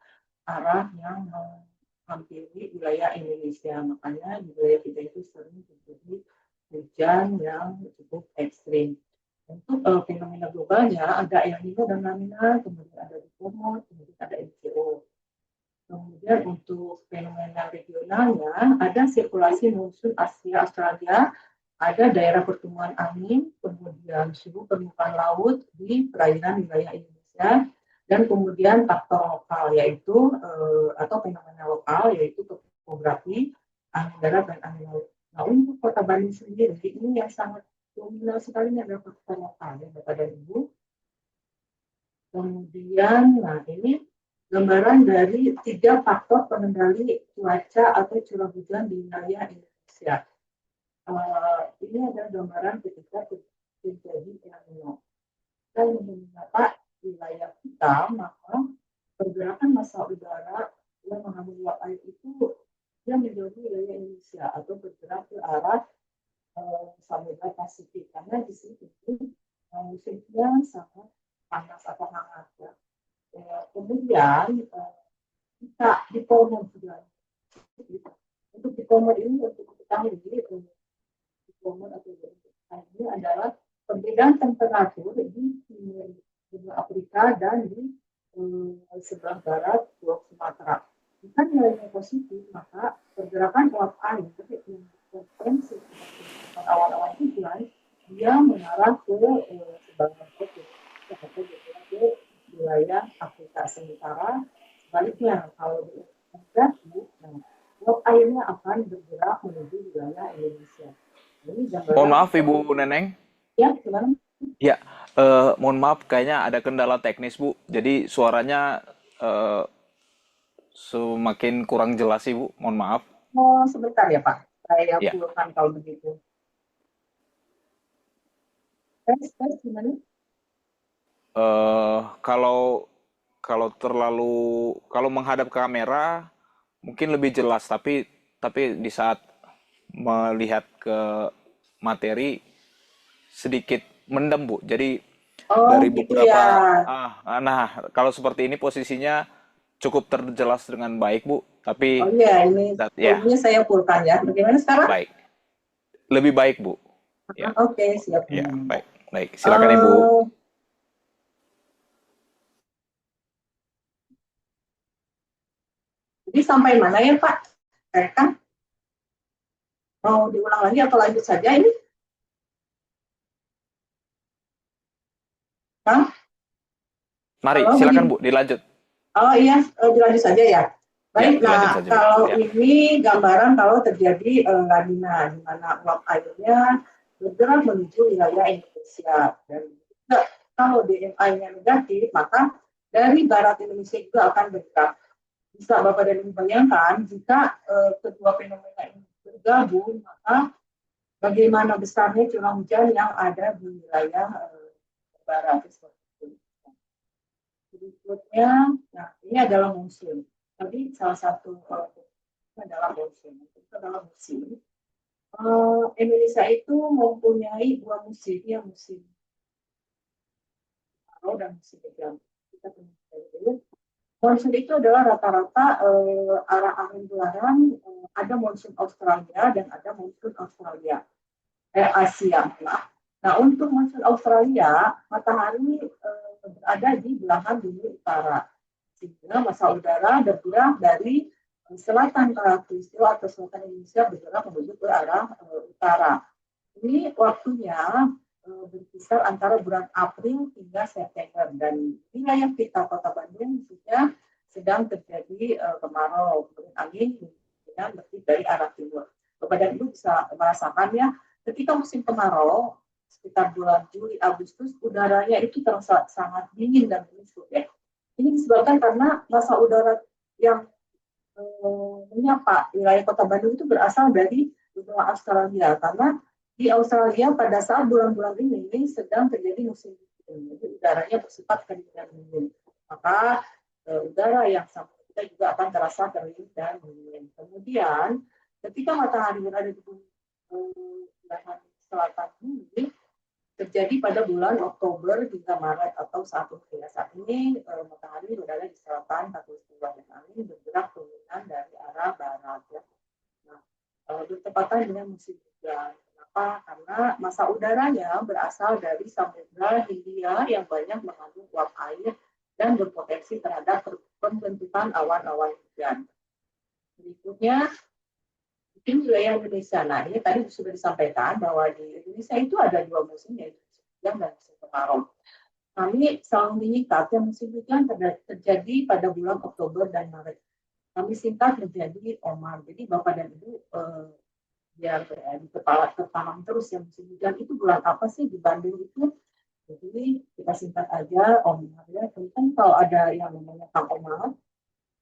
arah yang menghampiri wilayah Indonesia. Makanya di wilayah kita itu sering terjadi hujan yang cukup ekstrim. Untuk fenomena globalnya ada El Nino dan La Nina, kemudian ada Diplomat, kemudian ada MCO. Kemudian untuk fenomena regionalnya ada sirkulasi monsun Asia Australia, ada daerah pertumbuhan angin, kemudian suhu permukaan laut di perairan wilayah Indonesia, dan kemudian faktor lokal yaitu atau fenomena lokal yaitu topografi, angin darat dan angin laut. Nah untuk Kota Bandung sendiri ini yang sangat dominan sekali adalah faktor lokal ya Bapak dan Ibu. Kemudian, nah ini gambaran dari 3 faktor pengendali cuaca atau curah hujan di wilayah Indonesia. Ini adalah gambaran ketika terjadi El Nino. Dan mengapa wilayah kita, maka pergerakan massa udara yang mengandung uap air itu dia menjauhi wilayah Indonesia atau bergerak ke arah Samudra Pasifik. Karena di sini musimnya sangat panas atau hangat ya. Kemudian kita di Polmer juga. Untuk di Polmer ini untuk ketahui di Polmer atau ini adalah perbedaan temperatur di benua Afrika dan di sebelah barat Pulau Sumatera. Jika nilainya positif, maka pergerakan uap air yang berpotensi awan-awan hujan dia mengarah ke sebagian kutub atau ke wilayah Afrika. Sementara sebaliknya kalau di negatif, uap airnya akan bergerak menuju wilayah Indonesia. Mohon maaf Ibu Neneng. Ya, gimana? Ya, mohon maaf kayaknya ada kendala teknis Bu. Jadi suaranya semakin kurang jelas Ibu. Mohon maaf. Oh, sebentar ya Pak. Saya Ya. pulangkan kalau begitu. Tes gimana? Kalau menghadap ke kamera mungkin lebih jelas, tapi di saat melihat ke materi sedikit mendem Bu. Jadi dari gitu beberapa ya. nah kalau seperti ini posisinya cukup terjelas dengan baik Bu. Tapi Oh iya, ini ya volume saya fullkan ya. Bagaimana sekarang? baik, lebih baik Bu. Ya, Oke, siap. ya baik. Silakan Ibu. Jadi sampai mana ya Pak? Kan mau diulang lagi atau lanjut saja ini? Kang? Mari, Halo, silakan Bu, dilanjut. Oh iya, dilanjut saja ya. Baik, dilanjut nah saja, Bu. kalau Ya. ini gambaran kalau terjadi La Nina, di mana uap airnya bergerak menuju wilayah Indonesia. Dan kalau DMI-nya negatif, maka dari barat Indonesia juga akan bergerak. Bisa Bapak dan Ibu bayangkan, jika kedua fenomena ini bergabung, maka bagaimana besarnya curah hujan yang ada di wilayah barat. Berikutnya, nah ini adalah monsun. Tadi salah satu adalah monsun. Itu adalah musim. Indonesia itu mempunyai 2 musim, ya musim kemarau dan musim hujan. Kita punya monsun itu adalah rata-rata arah angin bulanan, ada monsun Australia dan ada monsun Asia. Nah, untuk monsun Australia, matahari berada di belahan bumi utara, sehingga massa udara bergerak dari selatan Khatulistiwa atau selatan Indonesia bergerak menuju ke arah utara. Ini waktunya berkisar antara bulan April hingga September, dan wilayah kita Kota Bandung khususnya sedang terjadi kemarau, angin dengan bertiup dari arah timur. Bapak dan Ibu bisa merasakan ya, ketika musim kemarau sekitar bulan Juli Agustus udaranya itu terasa sangat dingin dan busuk ya. Ini disebabkan karena massa udara yang menyapa wilayah Kota Bandung itu berasal dari benua Australia, karena di Australia pada saat bulan-bulan ini sedang terjadi musim dingin, jadi udaranya bersifat kering dan dingin. Maka udara yang sama kita juga akan terasa kering dan dingin. Kemudian ketika matahari berada di belahan selatan bumi, terjadi pada bulan Oktober hingga Maret atau saat ini matahari berada di selatan Khatulistiwa dan angin bergerak dominan dari arah barat ya. Nah, bertepatan dengan musim hujan. Kenapa? Karena massa udaranya berasal dari Samudra Hindia yang banyak mengandung uap air dan berpotensi terhadap pembentukan awan-awan hujan. Berikutnya, mungkin wilayah Indonesia. Nah, ini tadi sudah disampaikan bahwa di Indonesia itu ada dua musim, yaitu musim hujan dan musim kemarau. Kami selalu menyikat yang musim hujan terjadi pada bulan Oktober dan Maret. Kami singkat menjadi Omar. Jadi Bapak dan Ibu biar di kepala tertanam terus yang musim hujan itu bulan apa sih di Bandung itu? Jadi kita singkat aja Omar ya. Kan kalau ada yang namanya Kang Omar.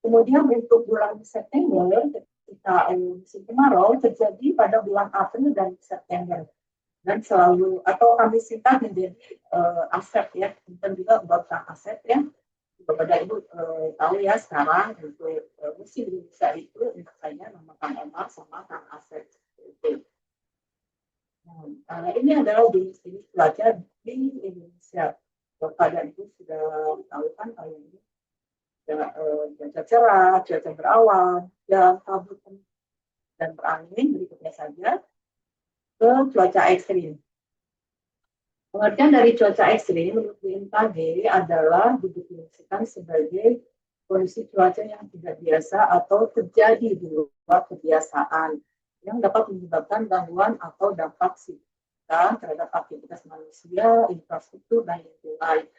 Kemudian untuk bulan September ketika musim kemarau terjadi pada bulan April dan September. Dan selalu atau kami singkat menjadi Asep ya. Kita juga buat Kang Asep ya. Bapak dan Ibu tahu ya sekarang untuk musim Indonesia itu saya nama Kang Omar sama Kang Asep. Nah, ini adalah jenis cuaca di Indonesia. Bapak dan Ibu sudah tahu kan kalau ini cuaca cerah, cuaca berawan, dan kabut dan berangin. Berikutnya saja ke cuaca ekstrim. Pengertian dari cuaca ekstrim menurut BMKG adalah didefinisikan sebagai kondisi cuaca yang tidak biasa atau terjadi di luar kebiasaan yang dapat menyebabkan gangguan atau dampak signifikan terhadap aktivitas manusia, infrastruktur, dan lingkungan.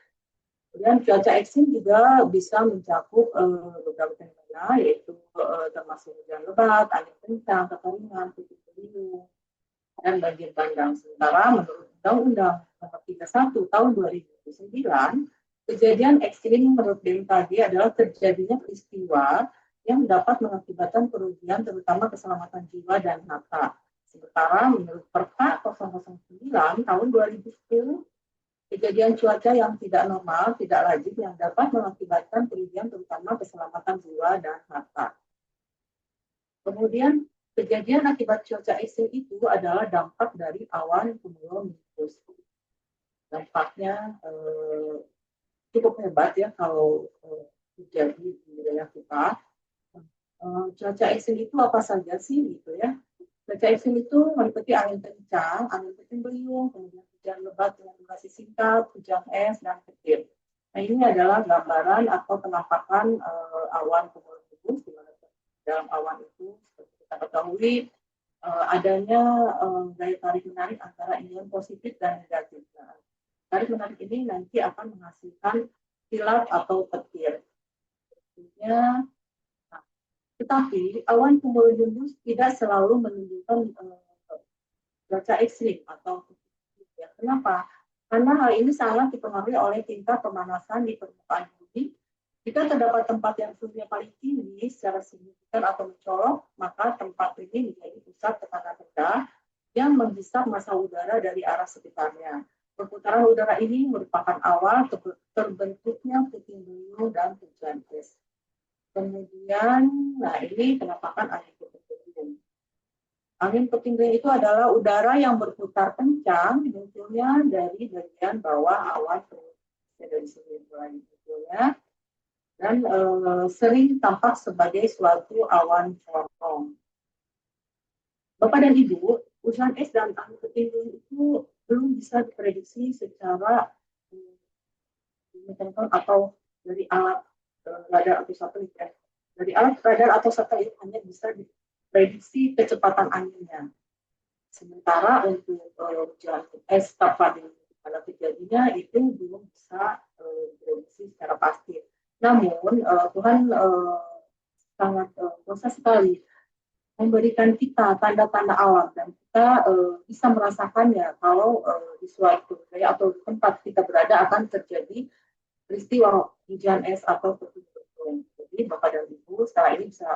Kemudian cuaca ekstrim juga bisa mencakup beberapa fenomena, yaitu termasuk hujan lebat, angin kencang, kekeringan, puting beliung, dan banjir bandang. Sementara menurut Undang-Undang Nomor 31 Tahun 2009, kejadian ekstrim menurut BMKG adalah terjadinya peristiwa yang dapat mengakibatkan kerugian terutama keselamatan jiwa dan harta. Sementara menurut Perka 009 Tahun 2010, kejadian cuaca yang tidak normal, tidak lazim yang dapat mengakibatkan kerugian terutama keselamatan jiwa dan harta. Kemudian kejadian akibat cuaca ekstrim itu adalah dampak dari awan cumulonimbus. Dampaknya cukup hebat ya kalau terjadi di wilayah kita. Cuaca ekstrim itu apa saja sih gitu ya? Cuaca ekstrim itu meliputi angin kencang, angin puting beliung, kemudian hujan lebat dengan durasi singkat, hujan es dan petir. Nah, ini adalah gambaran atau penampakan awan cumulonimbus di mana dalam awan itu seperti kita ketahui adanya daya tarik menarik antara ion positif dan negatif. Nah, tarik menarik ini nanti akan menghasilkan kilat atau petir. Nah, tetapi awan cumulonimbus tidak selalu menunjukkan cuaca ekstrim atau ya. Kenapa? Karena hal ini sangat dipengaruhi oleh tingkat pemanasan di permukaan bumi. Jika terdapat tempat yang suhunya paling tinggi secara signifikan atau mencolok, maka tempat ini menjadi pusat tekanan rendah yang menghisap massa udara dari arah sekitarnya. Perputaran udara ini merupakan awal terbentuknya puting beliung dan hujan es. Kemudian, nah ini penampakan angin puting beliung. Angin puting beliung itu adalah udara yang berputar kencang munculnya dari bagian bawah awan dari sini mulai munculnya. Dan sering tampak sebagai suatu awan corong. Bapak dan Ibu, hujan es dan angin puting beliung itu belum bisa diprediksi secara atau dari alat radar atau satelit. Dari alat radar atau satelit hanya bisa diprediksi kecepatan anginnya. Sementara untuk hujan es pada terjadinya itu belum bisa diprediksi secara pasti. Namun Tuhan sangat kuasa sekali memberikan kita tanda-tanda alam dan kita bisa merasakannya kalau di suatu wilayah atau tempat kita berada akan terjadi peristiwa hujan es atau puting beliung. Jadi Bapak dan Ibu sekarang ini bisa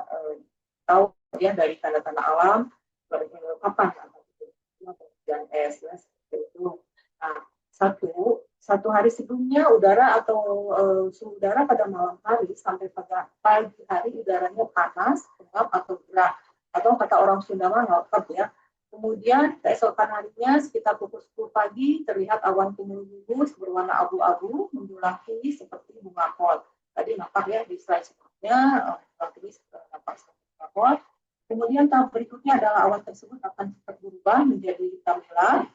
tahu ya dari tanda-tanda alam kapan hujan es ya, seperti itu. Nah, satu hari sebelumnya udara atau suhu udara pada malam hari sampai pada pagi hari udaranya panas, pengap atau gerah atau kata orang Sunda mah ngapet ya. Kemudian keesokan harinya sekitar pukul 10 pagi terlihat awan cumulonimbus berwarna abu-abu menjulang tinggi seperti bunga kol. Tadi nampak ya di slide sebelumnya ini nampak seperti bunga kol. Kemudian tahap berikutnya adalah awan tersebut akan cepat berubah berubah menjadi hitam gelap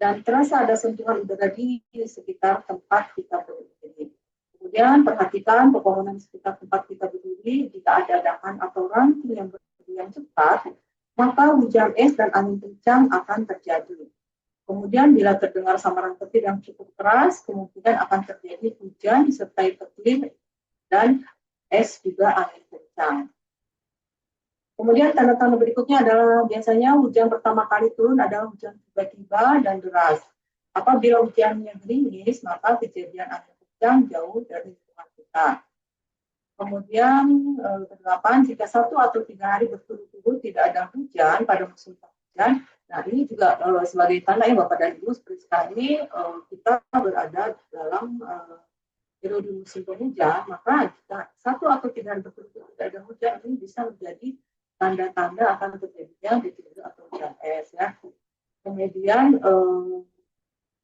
dan terasa ada sentuhan udara dingin di sekitar tempat kita berdiri. Kemudian perhatikan pepohonan di sekitar tempat kita berdiri. Jika ada dahan atau ranting yang berdiam cepat, maka hujan es dan angin kencang akan terjadi. Kemudian bila terdengar samaran petir yang cukup keras, kemungkinan akan terjadi hujan disertai petir dan es juga angin kencang. Kemudian tanda-tanda berikutnya adalah biasanya hujan pertama kali turun adalah hujan tiba-tiba dan deras. Apabila hujannya gerimis, maka kejadian angin kencang jauh dari lingkungan kita. Kemudian kedelapan, jika 1 atau 3 hari berturut-turut tidak ada hujan pada musim penghujan, nah ini juga sebagai tanda ya Bapak dan Ibu, seperti sekarang ini kita berada dalam periode musim penghujan, maka jika 1 atau 3 hari berturut-turut tidak ada hujan, ini bisa menjadi tanda-tanda akan terjadinya detik atau hujan es ya. Kemudian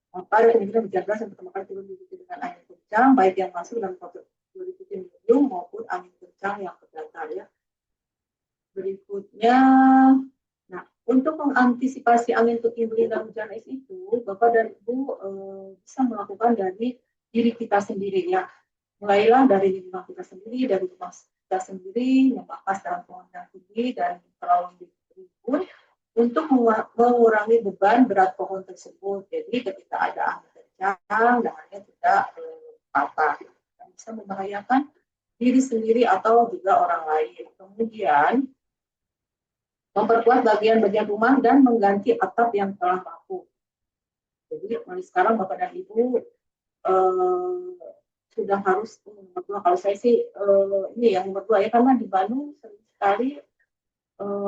pada kemungkinan hujan deras yang pertama kali turun diikuti dengan angin kencang, baik yang masuk dalam kategori medium maupun angin kencang yang berdatar ya. Berikutnya, nah untuk mengantisipasi angin puting dan hujan es itu, Bapak dan Ibu bisa melakukan dari diri kita sendiri ya. Mulailah dari rumah kita sendiri, dari rumah kita sendiri, memangkas dalam pohon yang tinggi dan terlalu rimbun untuk mengurangi beban berat pohon tersebut. Jadi ketika ada angin kencang, dahannya tidak patah. Bisa membahayakan diri sendiri atau juga orang lain. Kemudian memperkuat bagian-bagian rumah dan mengganti atap yang telah rapuh. Jadi mulai sekarang Bapak dan Ibu sudah harus nomor 2. Kalau saya sih ini yang nomor 2 ya, karena di Bandung sering sekali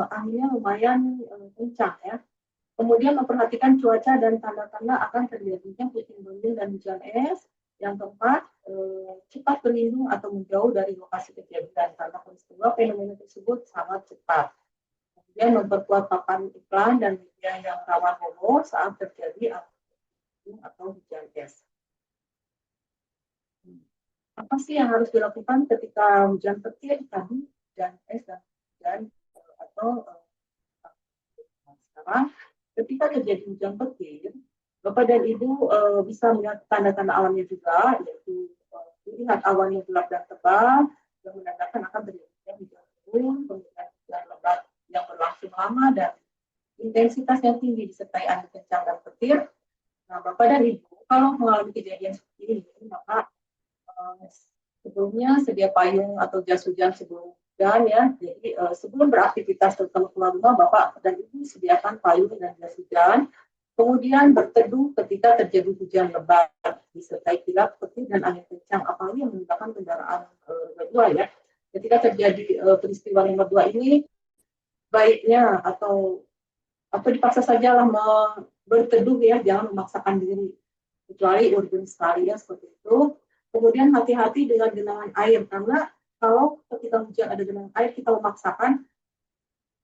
anginnya lumayan kencang ya. Kemudian memperhatikan cuaca dan tanda-tanda akan terjadinya puting beliung dan hujan es. Yang keempat, cepat berlindung atau menjauh dari lokasi kejadian karena peristiwa fenomena tersebut sangat cepat. Kemudian memperkuat papan iklan dan media yang rawan longsor saat terjadi angin atau hujan es. Apa sih yang harus dilakukan ketika hujan petir, tadi hujan es dan hujan atau sekarang ketika terjadi hujan petir, Bapak dan Ibu bisa melihat tanda-tanda alamnya juga, yaitu dilihat awan yang gelap dan tebal yang menandakan akan terjadinya hujan turun, kemudian hujan lebat yang berlangsung lama dan intensitas yang tinggi disertai angin kencang dan petir. Nah, Bapak dan Ibu kalau mengalami kejadian seperti ini, maka sebelumnya sedia payung atau jas hujan sebelum hujan ya. Jadi sebelum beraktivitas terutama keluar rumah, Bapak dan Ibu sediakan payung dan jas hujan. Kemudian berteduh ketika terjadi hujan lebat disertai kilat, petir dan angin kencang, apalagi yang menggunakan kendaraan roda 2 ya. Ketika terjadi peristiwa nomor 2 ini, baiknya atau dipaksa sajalah berteduh ya, jangan memaksakan diri, kecuali urgen sekali ya seperti itu. Kemudian hati-hati dengan genangan air, karena kalau ketika hujan ada genangan air kita memaksakan,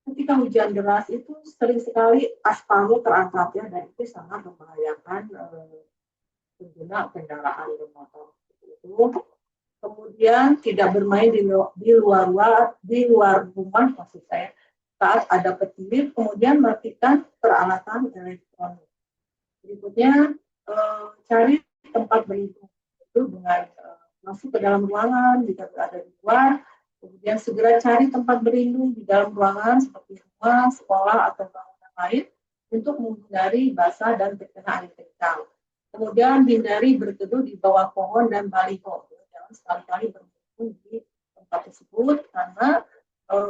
ketika hujan deras itu sering sekali aspalnya terangkat ya, dan itu sangat membahayakan pengguna kendaraan bermotor. Itu. Kemudian tidak bermain di luar rumah maksud saya saat ada petir. Kemudian matikan peralatan elektronik. Berikutnya cari tempat berlindung itu dengan masuk ke dalam ruangan jika berada di luar. Kemudian segera cari tempat berlindung di dalam ruangan seperti rumah, sekolah, atau bangunan lain untuk menghindari basah dan terkena angin kencang. Kemudian hindari berteduh di bawah pohon dan baliho. Jangan sekali-kali berlindung di tempat tersebut karena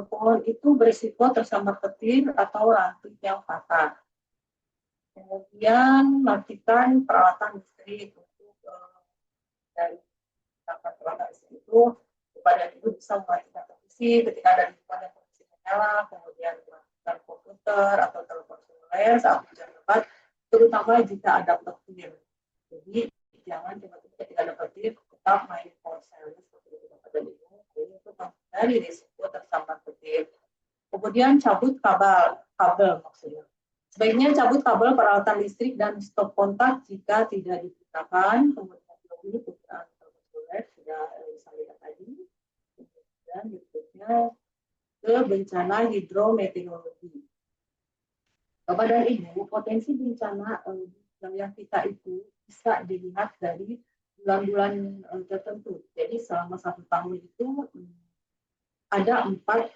pohon itu berisiko tersambar petir atau ranting yang patah. Kemudian matikan peralatan listrik untuk dari peralatan listrik itu. Kepada Ibu bisa mematikan televisi ketika ada di rumah yang televisi menyala, kemudian mematikan komputer atau telepon seluler saat hujan lebat, terutama jika ada petir. Jadi jangan tiba-tiba ketika ada petir tetap main ponsel seperti itu Bapak dan Ibu. Ini untuk menghindari risiko tersambar petir. Kemudian cabut kabel maksudnya. Sebaiknya cabut kabel peralatan listrik dan stop kontak jika tidak digunakan. Kemudian ini penggunaan telepon seluler sudah bisa lihat tadi. Dan berikutnya ke bencana hidrometeorologi. Bapak dan Ibu, potensi bencana yang kita itu bisa dilihat dari bulan-bulan tertentu. Jadi selama 1 tahun itu ada 4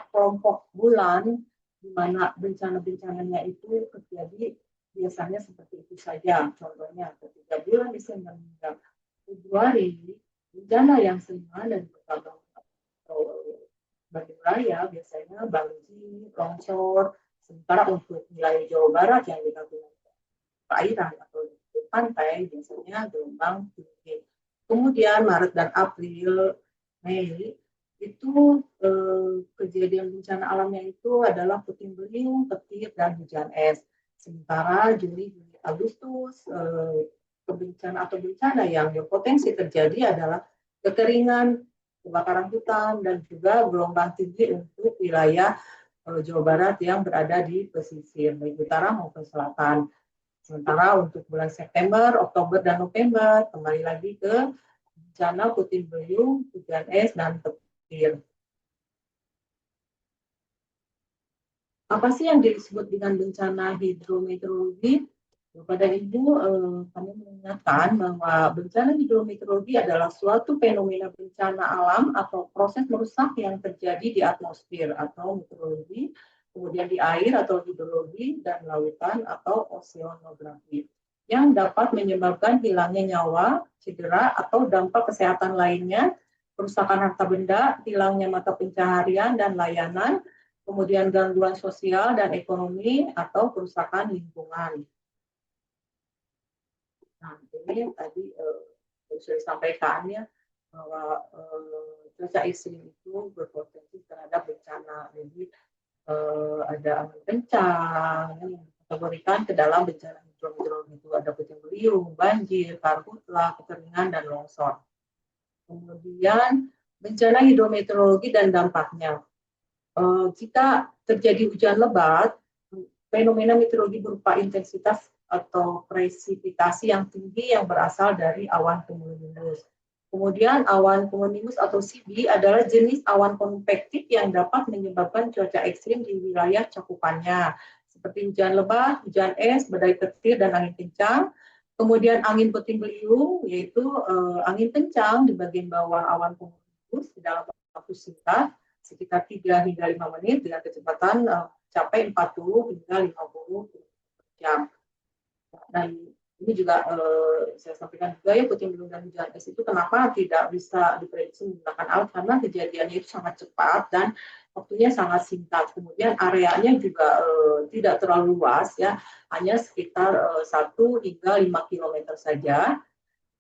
kelompok bulan di mana bencana-bencananya itu terjadi biasanya seperti itu saja. Contohnya ketika bulan Desember hingga Februari, bencana yang sering dan bertambah bagi wilayah biasanya banjir, longsor. Sementara untuk wilayah Jawa Barat yang dikatakan perairan atau di pantai biasanya gelombang tinggi. Kemudian Maret dan April, Mei itu kejadian bencana alamnya itu adalah puting beliung, petir, dan hujan es. Sementara Juli, Agustus bencana yang berpotensi terjadi adalah kekeringan, kebakaran hutan, dan juga gelombang tinggi untuk wilayah Jawa Barat yang berada di pesisir, baik utara maupun selatan. Sementara untuk bulan September, Oktober, dan November, kembali lagi ke bencana puting beliung, hujan es, dan petir. Apa sih yang disebut dengan bencana hidrometeorologi? Kepada Ibu, kami mengingatkan bahwa bencana hidrometeorologi adalah suatu fenomena bencana alam atau proses merusak yang terjadi di atmosfer atau meteorologi, kemudian di air atau hidrologi, dan lautan atau oceanografi, yang dapat menyebabkan hilangnya nyawa, cedera, atau dampak kesehatan lainnya, kerusakan harta benda, hilangnya mata pencaharian dan layanan, kemudian gangguan sosial dan ekonomi, atau kerusakan lingkungan. Nah, ini tadi sudah disampaikan ya, bahwa cuaca ekstrim itu berpotensi terhadap bencana. Jadi ada angin kencang yang dikategorikan ke dalam bencana hidrometeorologi itu ada puting beliung, banjir, karhutlah, kekeringan, dan longsor. Kemudian bencana hidrometeorologi dan dampaknya. Jika terjadi hujan lebat, fenomena meteorologi berupa intensitas atau presipitasi yang tinggi yang berasal dari awan cumulonimbus. Kemudian awan cumulonimbus atau CB adalah jenis awan konvektif yang dapat menyebabkan cuaca ekstrim di wilayah cakupannya, seperti hujan lebat, hujan es, badai petir, dan angin kencang. Kemudian angin puting beliung, yaitu angin kencang di bagian bawah awan cumulonimbus di dalam waktu singkat, sekitar 3 hingga 5 menit dengan kecepatan capai 40 hingga 50 jam. Dan ini juga saya sampaikan juga ya, puting beliung dan hujan es itu kenapa tidak bisa diprediksi menggunakan alat, karena kejadiannya itu sangat cepat dan waktunya sangat singkat. Kemudian areanya juga tidak terlalu luas ya, hanya sekitar 1 hingga 5 km saja.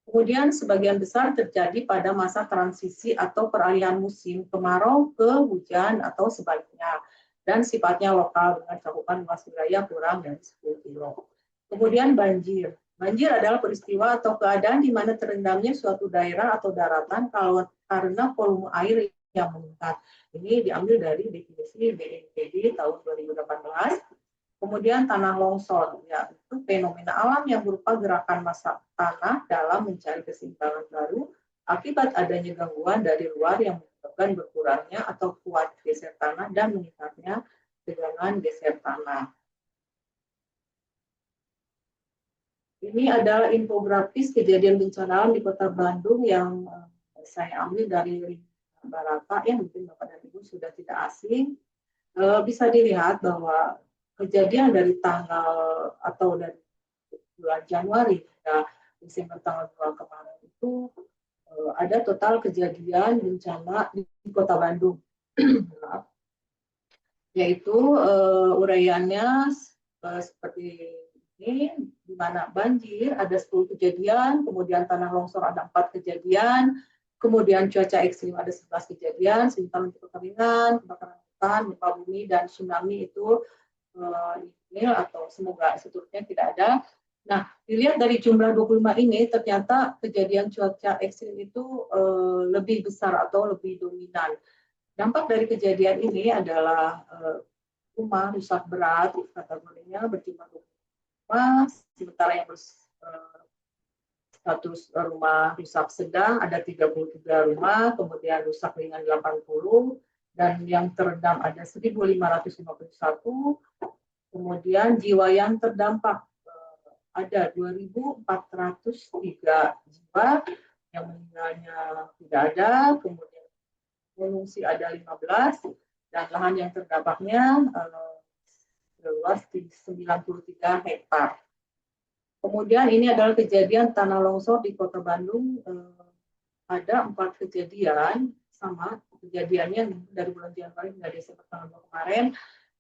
Kemudian sebagian besar terjadi pada masa transisi atau peralihan musim kemarau ke hujan atau sebaliknya, dan sifatnya lokal dengan cakupan luas wilayah kurang dari 10 kilo. Kemudian banjir. Banjir adalah peristiwa atau keadaan di mana terendamnya suatu daerah atau daratan karena volume air yang meningkat. Ini diambil dari definisi BNPB tahun 2018. Kemudian tanah longsor, yaitu fenomena alam yang berupa gerakan massa tanah dalam mencari keseimbangan baru akibat adanya gangguan dari luar yang menyebabkan berkurangnya atau kuat geser tanah dan meningkatnya tegangan geser tanah. Ini adalah infografis kejadian bencana alam di Kota Bandung yang saya ambil dari Barata, yang mungkin Bapak dan Ibu sudah tidak asing. Bisa dilihat bahwa kejadian dari tanggal atau dari bulan Januari hingga Desember tanggal 2 kemarin itu ada total kejadian bencana di Kota Bandung, yaitu uraiannya seperti ini, di mana banjir ada 10 kejadian, kemudian tanah longsor ada 4 kejadian, kemudian cuaca ekstrim ada 11 kejadian, sementara untuk kekeringan, kebakaran hutan, gempa bumi, dan tsunami itu atau semoga seterusnya tidak ada. Nah, dilihat dari jumlah 25 ini, ternyata kejadian cuaca ekstrim itu lebih besar atau lebih dominan. Dampak dari kejadian ini adalah rumah rusak berat, kategorinya berjumlah 20 rumah, sementara yang status rumah rusak sedang ada 33 rumah, kemudian rusak ringan 80, dan yang terendam ada 1.551. Kemudian jiwa yang terdampak ada 2.403 jiwa, yang meninggalnya tidak ada, kemudian pengungsi ada 15, dan lahan yang terdampaknya luas 93 hektar. Kemudian ini adalah kejadian tanah longsor di Kota Bandung. Ada 4 kejadian, sama kejadiannya dari bulan Januari hingga Desember tanggal 2 kemarin,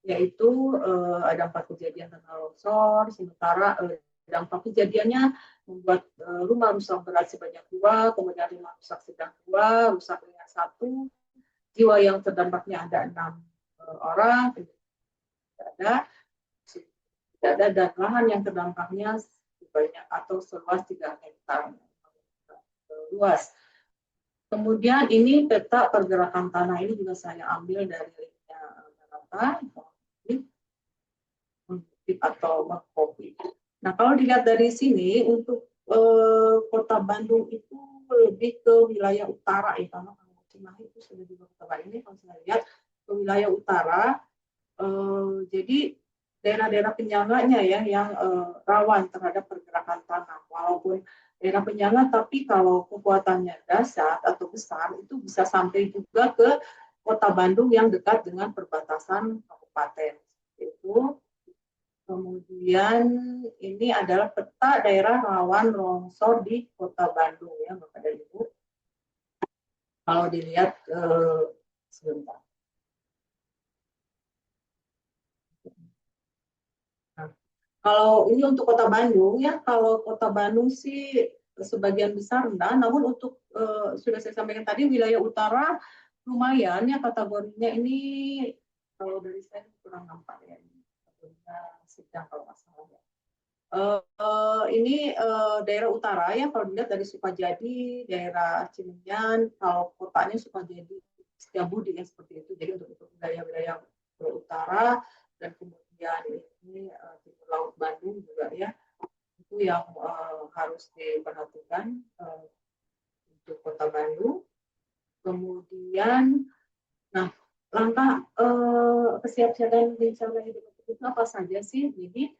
yaitu ada 4 kejadian tanah longsor, sementara dampak kejadiannya membuat rumah rusak berat sebanyak 2, kemudian rumah rusak sedang 2, rusak ringan 1, jiwa yang terdampaknya ada 6 orang, tidak ada, dan lahan yang terdampaknya sebanyak atau seluas 3 hektar luas. Kemudian ini peta pergerakan tanah, ini juga saya ambil dari linknya Narata, atau mengcopy. Nah, kalau dilihat dari sini, untuk Kota Bandung itu lebih ke wilayah utara ya, karena Cimahi itu sudah juga Kota Bandung. Ini kalau saya lihat ke wilayah utara, jadi daerah-daerah penyangganya ya yang rawan terhadap pergerakan tanah. Walaupun daerah penyangga, tapi kalau kekuatannya dahsyat atau besar, itu bisa sampai juga ke Kota Bandung yang dekat dengan perbatasan kabupaten. Itu. Kemudian ini adalah peta daerah rawan longsor di Kota Bandung ya, Bapak dan Ibu. Kalau dilihat sebentar. Nah, kalau ini untuk Kota Bandung ya, kalau Kota Bandung sih sebagian besar rendah, namun untuk sudah saya sampaikan tadi wilayah utara lumayan ya kategorinya ini, kalau dari saya kurang nampak ya, kategorinya sedang kalau nggak salah ya. Ini daerah utara ya, kalau dilihat dari Sukajadi, daerah Cimenyan, kalau kotanya Sukajadi, Setiabudi ya seperti itu. Jadi untuk wilayah-wilayah utara dan kemudian ini timur laut Bandung juga ya, itu yang harus diperhatikan untuk Kota Bandung. Kemudian, nah langkah kesiapsiagaan bencana hidrometeorologi itu apa saja sih? Jadi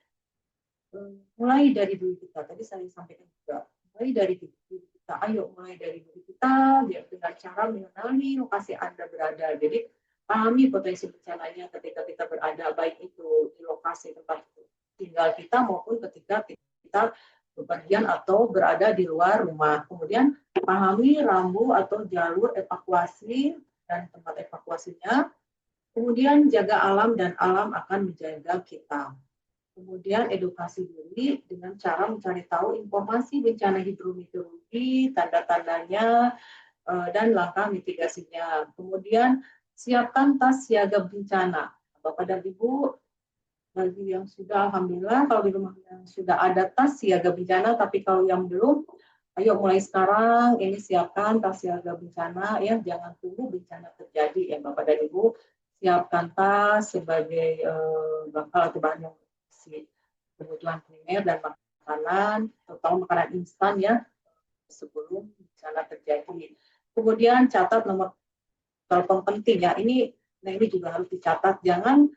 mulai dari diri kita, tadi saya sampaikan juga, mulai dari diri kita, ayo mulai dari diri kita, biar dengan cara mengenali lokasi Anda berada. Jadi pahami potensi bencananya ketika kita berada, baik itu di lokasi tempat tinggal kita maupun ketika kita bepergian atau berada di luar rumah. Kemudian pahami rambu atau jalur evakuasi dan tempat evakuasinya. Kemudian jaga alam dan alam akan menjaga kita. Kemudian edukasi diri dengan cara mencari tahu informasi bencana hidrometeorologi, tanda-tandanya, dan langkah mitigasinya. Kemudian siapkan tas siaga bencana. Bapak dan Ibu, bagi yang sudah, alhamdulillah, kalau di rumah yang sudah ada tas siaga bencana, tapi kalau yang belum, ayo mulai sekarang ini siapkan tas siaga bencana ya, jangan tunggu bencana terjadi ya Bapak dan Ibu. Siapkan tas sebagai bakal atau bahan yang kebutuhan primer dan makanan, terutama makanan instan ya, sebelum bencana terjadi. Kemudian catat nomor telepon penting ya, ini juga harus dicatat, jangan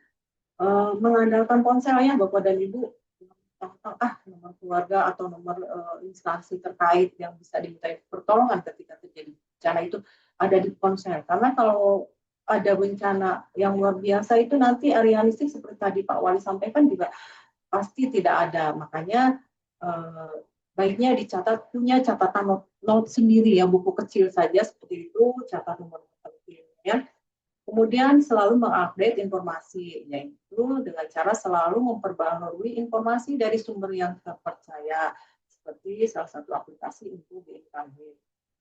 mengandalkan ponsel ya Bapak dan Ibu, nomor keluarga atau nomor instansi terkait yang bisa diminta pertolongan ketika terjadi bencana itu ada di ponsel. Karena kalau ada bencana yang luar biasa itu nanti area listrik seperti tadi Pak Wali sampaikan juga pasti tidak ada. Makanya baiknya dicatat, punya catatan note sendiri ya, buku kecil saja seperti itu, catat nomor penting ya. Kemudian selalu mengupdate informasi, yaitu dengan cara selalu memperbaharui informasi dari sumber yang terpercaya, seperti salah satu aplikasi Info BMKG.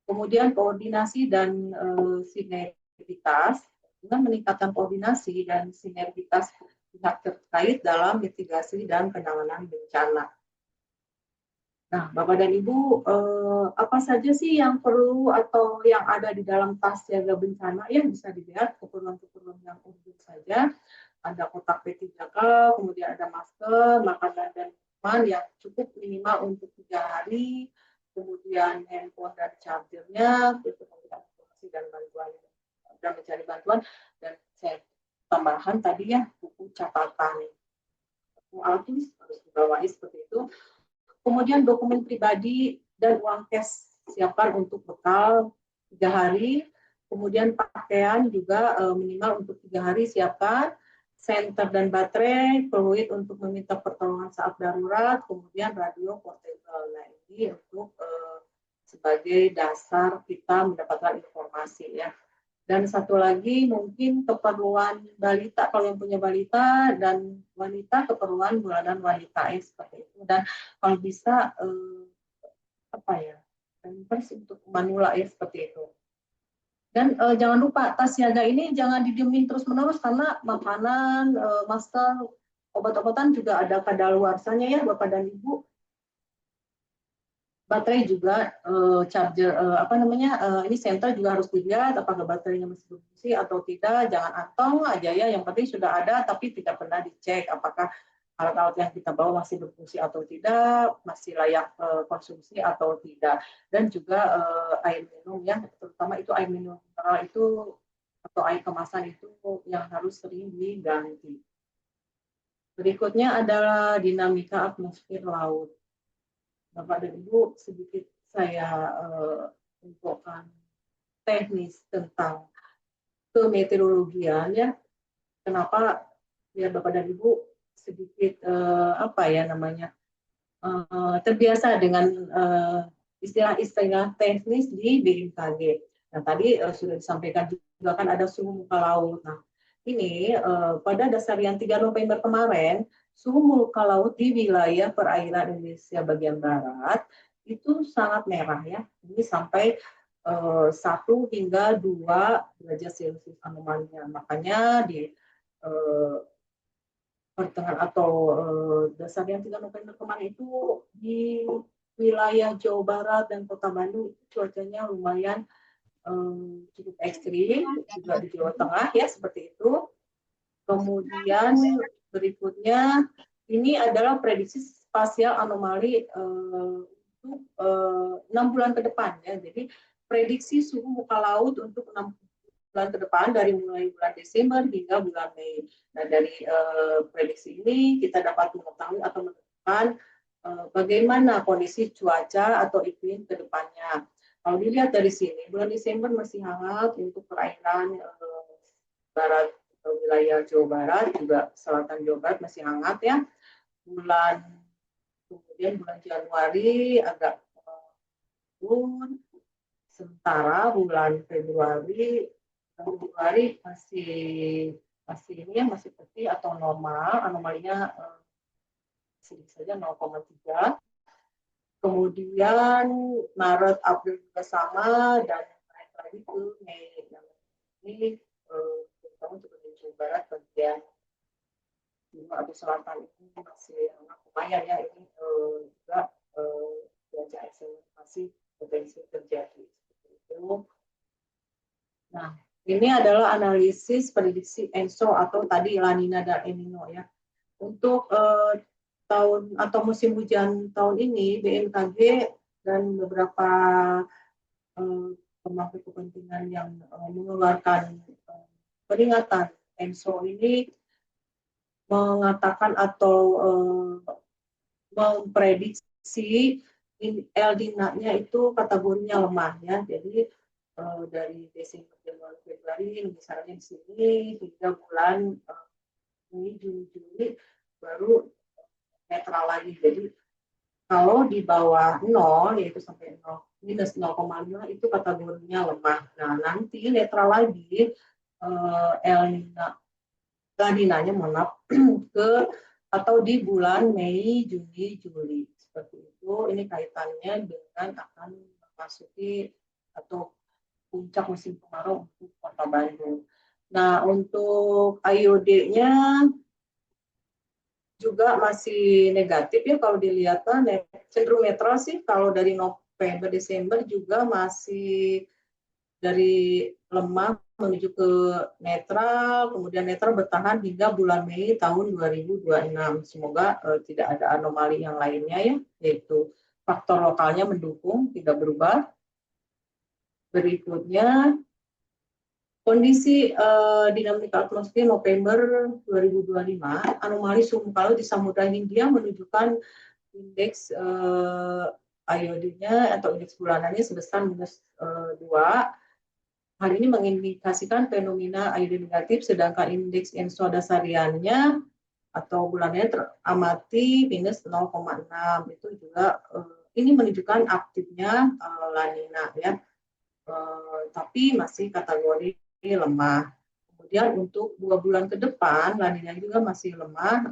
Kemudian koordinasi dan sinergitas, dengan meningkatkan koordinasi dan sinergitas pihak terkait dalam mitigasi dan penanganan bencana. Nah, Bapak dan Ibu, apa saja sih yang perlu atau yang ada di dalam tas siaga bencana? Ya, bisa dilihat keperluan-keperluan yang urgent saja. Ada kotak P3K, kemudian ada masker, makanan dan minuman yang cukup minimal untuk 3 hari, kemudian handphone dan chargernya, itu informasi dan bantuan kemudian mencari bantuan, dan saya tambahan tadi ya buku catatan, alat tulis harus dibawahi seperti itu. Kemudian dokumen pribadi dan uang cash siapkan untuk bekal 3 hari. Kemudian pakaian juga minimal untuk 3 hari siapkan. Senter dan baterai, fluid untuk meminta pertolongan saat darurat. Kemudian radio portable. Nah ini untuk sebagai dasar kita mendapatkan informasi ya. Dan satu lagi mungkin keperluan balita, kalau yang punya balita dan wanita, keperluan bulanan wanita seperti itu. Dan kalau bisa pampers untuk manula seperti itu. Dan jangan lupa tas siaga ini jangan didiemin terus-menerus, karena makanan, masker, obat-obatan juga ada kadaluarsanya ya Bapak dan Ibu. Baterai juga charger ini senter juga harus dilihat apakah baterainya masih berfungsi atau tidak. Jangan antong aja ya, yang penting sudah ada tapi tidak pernah dicek apakah alat-alat yang kita bawa masih berfungsi atau tidak, masih layak konsumsi atau tidak. Dan juga air minum ya, terutama itu air minum mineral itu atau air kemasan itu yang harus sering diganti. Berikutnya adalah dinamika atmosfer laut. Bapak dan Ibu, sedikit saya infokan teknis tentang kemeteorologian ya. Kenapa ya Bapak dan Ibu sedikit terbiasa dengan istilah-istilah teknis di BMKG. Nah tadi sudah disampaikan juga kan ada suhu muka laut. Nah ini pada dasarian 3 November kemarin, suhu muka laut di wilayah perairan Indonesia bagian barat itu sangat merah ya. Ini sampai 1 hingga 2 derajat Celcius anomalinya. Makanya di pertengahan atau dasarian 3 November kemarin itu di wilayah Jawa Barat dan Kota Bandung cuacanya lumayan cukup ekstrim, juga di Jawa Tengah ya seperti itu. Kemudian berikutnya ini adalah prediksi spasial anomali untuk 6 bulan ke depan ya. Jadi prediksi suhu muka laut untuk 6 bulan ke depan dari mulai bulan Desember hingga bulan Mei. Nah dari prediksi ini kita dapat mengetahui atau menentukan bagaimana kondisi cuaca atau iklim ke depannya. Kalau dilihat dari sini, bulan Desember masih hangat untuk perairan barat wilayah Jawa Barat, juga selatan Jawa Barat masih hangat ya. Kemudian bulan Januari agak turun, sementara bulan Februari masih ini ya, masih putih atau normal, anomalinya sedikit saja 0,3. Kemudian Maret, April juga sama, dan naik lagi ke Mei. Ini terutama untuk Jawa Barat bagian timur atau selatan ini masih lumayan ya, ini juga cuaca ekstrem masih potensi terjadi. Nah, ini adalah analisis prediksi ENSO atau tadi La Nina dan El Nino ya. Untuk tahun atau musim hujan tahun ini BMKG dan beberapa pemangku kepentingan yang mengeluarkan peringatan ENSO ini mengatakan atau memprediksi El Nino-nya itu kategorinya lemah ya. Jadi dari Desember, Januari, Februari misalnya di sini hingga bulan Mei, Juni, Juli baru netral lagi. Jadi kalau di bawah 0 yaitu sampai 0 minus 0,5 itu kategorinya lemah. Nah nanti netral lagi La Nina-nya ke atau di bulan Mei, Juni, Juli seperti itu. Ini kaitannya dengan akan memasuki atau puncak musim kemarau untuk Kota Bandung. Nah untuk IOD-nya juga masih negatif ya, kalau dilihat cenderung netral sih. Kalau dari November, Desember juga masih dari lemah menuju ke netral, kemudian netral bertahan hingga bulan Mei tahun 2026. Semoga tidak ada anomali yang lainnya ya, yaitu faktor lokalnya mendukung, tidak berubah. Berikutnya Kondisi dinamika atmosfer November 2025, anomali suhu kalau di Samudra Hindia menunjukkan indeks iodinnya atau indeks bulanannya sebesar -2. Hal ini mengindikasikan fenomena iodin negatif, sedangkan indeks ENSO dasariannya atau bulanannya teramati -0,6. Itu juga ini menunjukkan aktifnya La Nina ya. Tapi masih kategori lemah. Kemudian untuk 2 bulan ke depan, La Nina juga masih lemah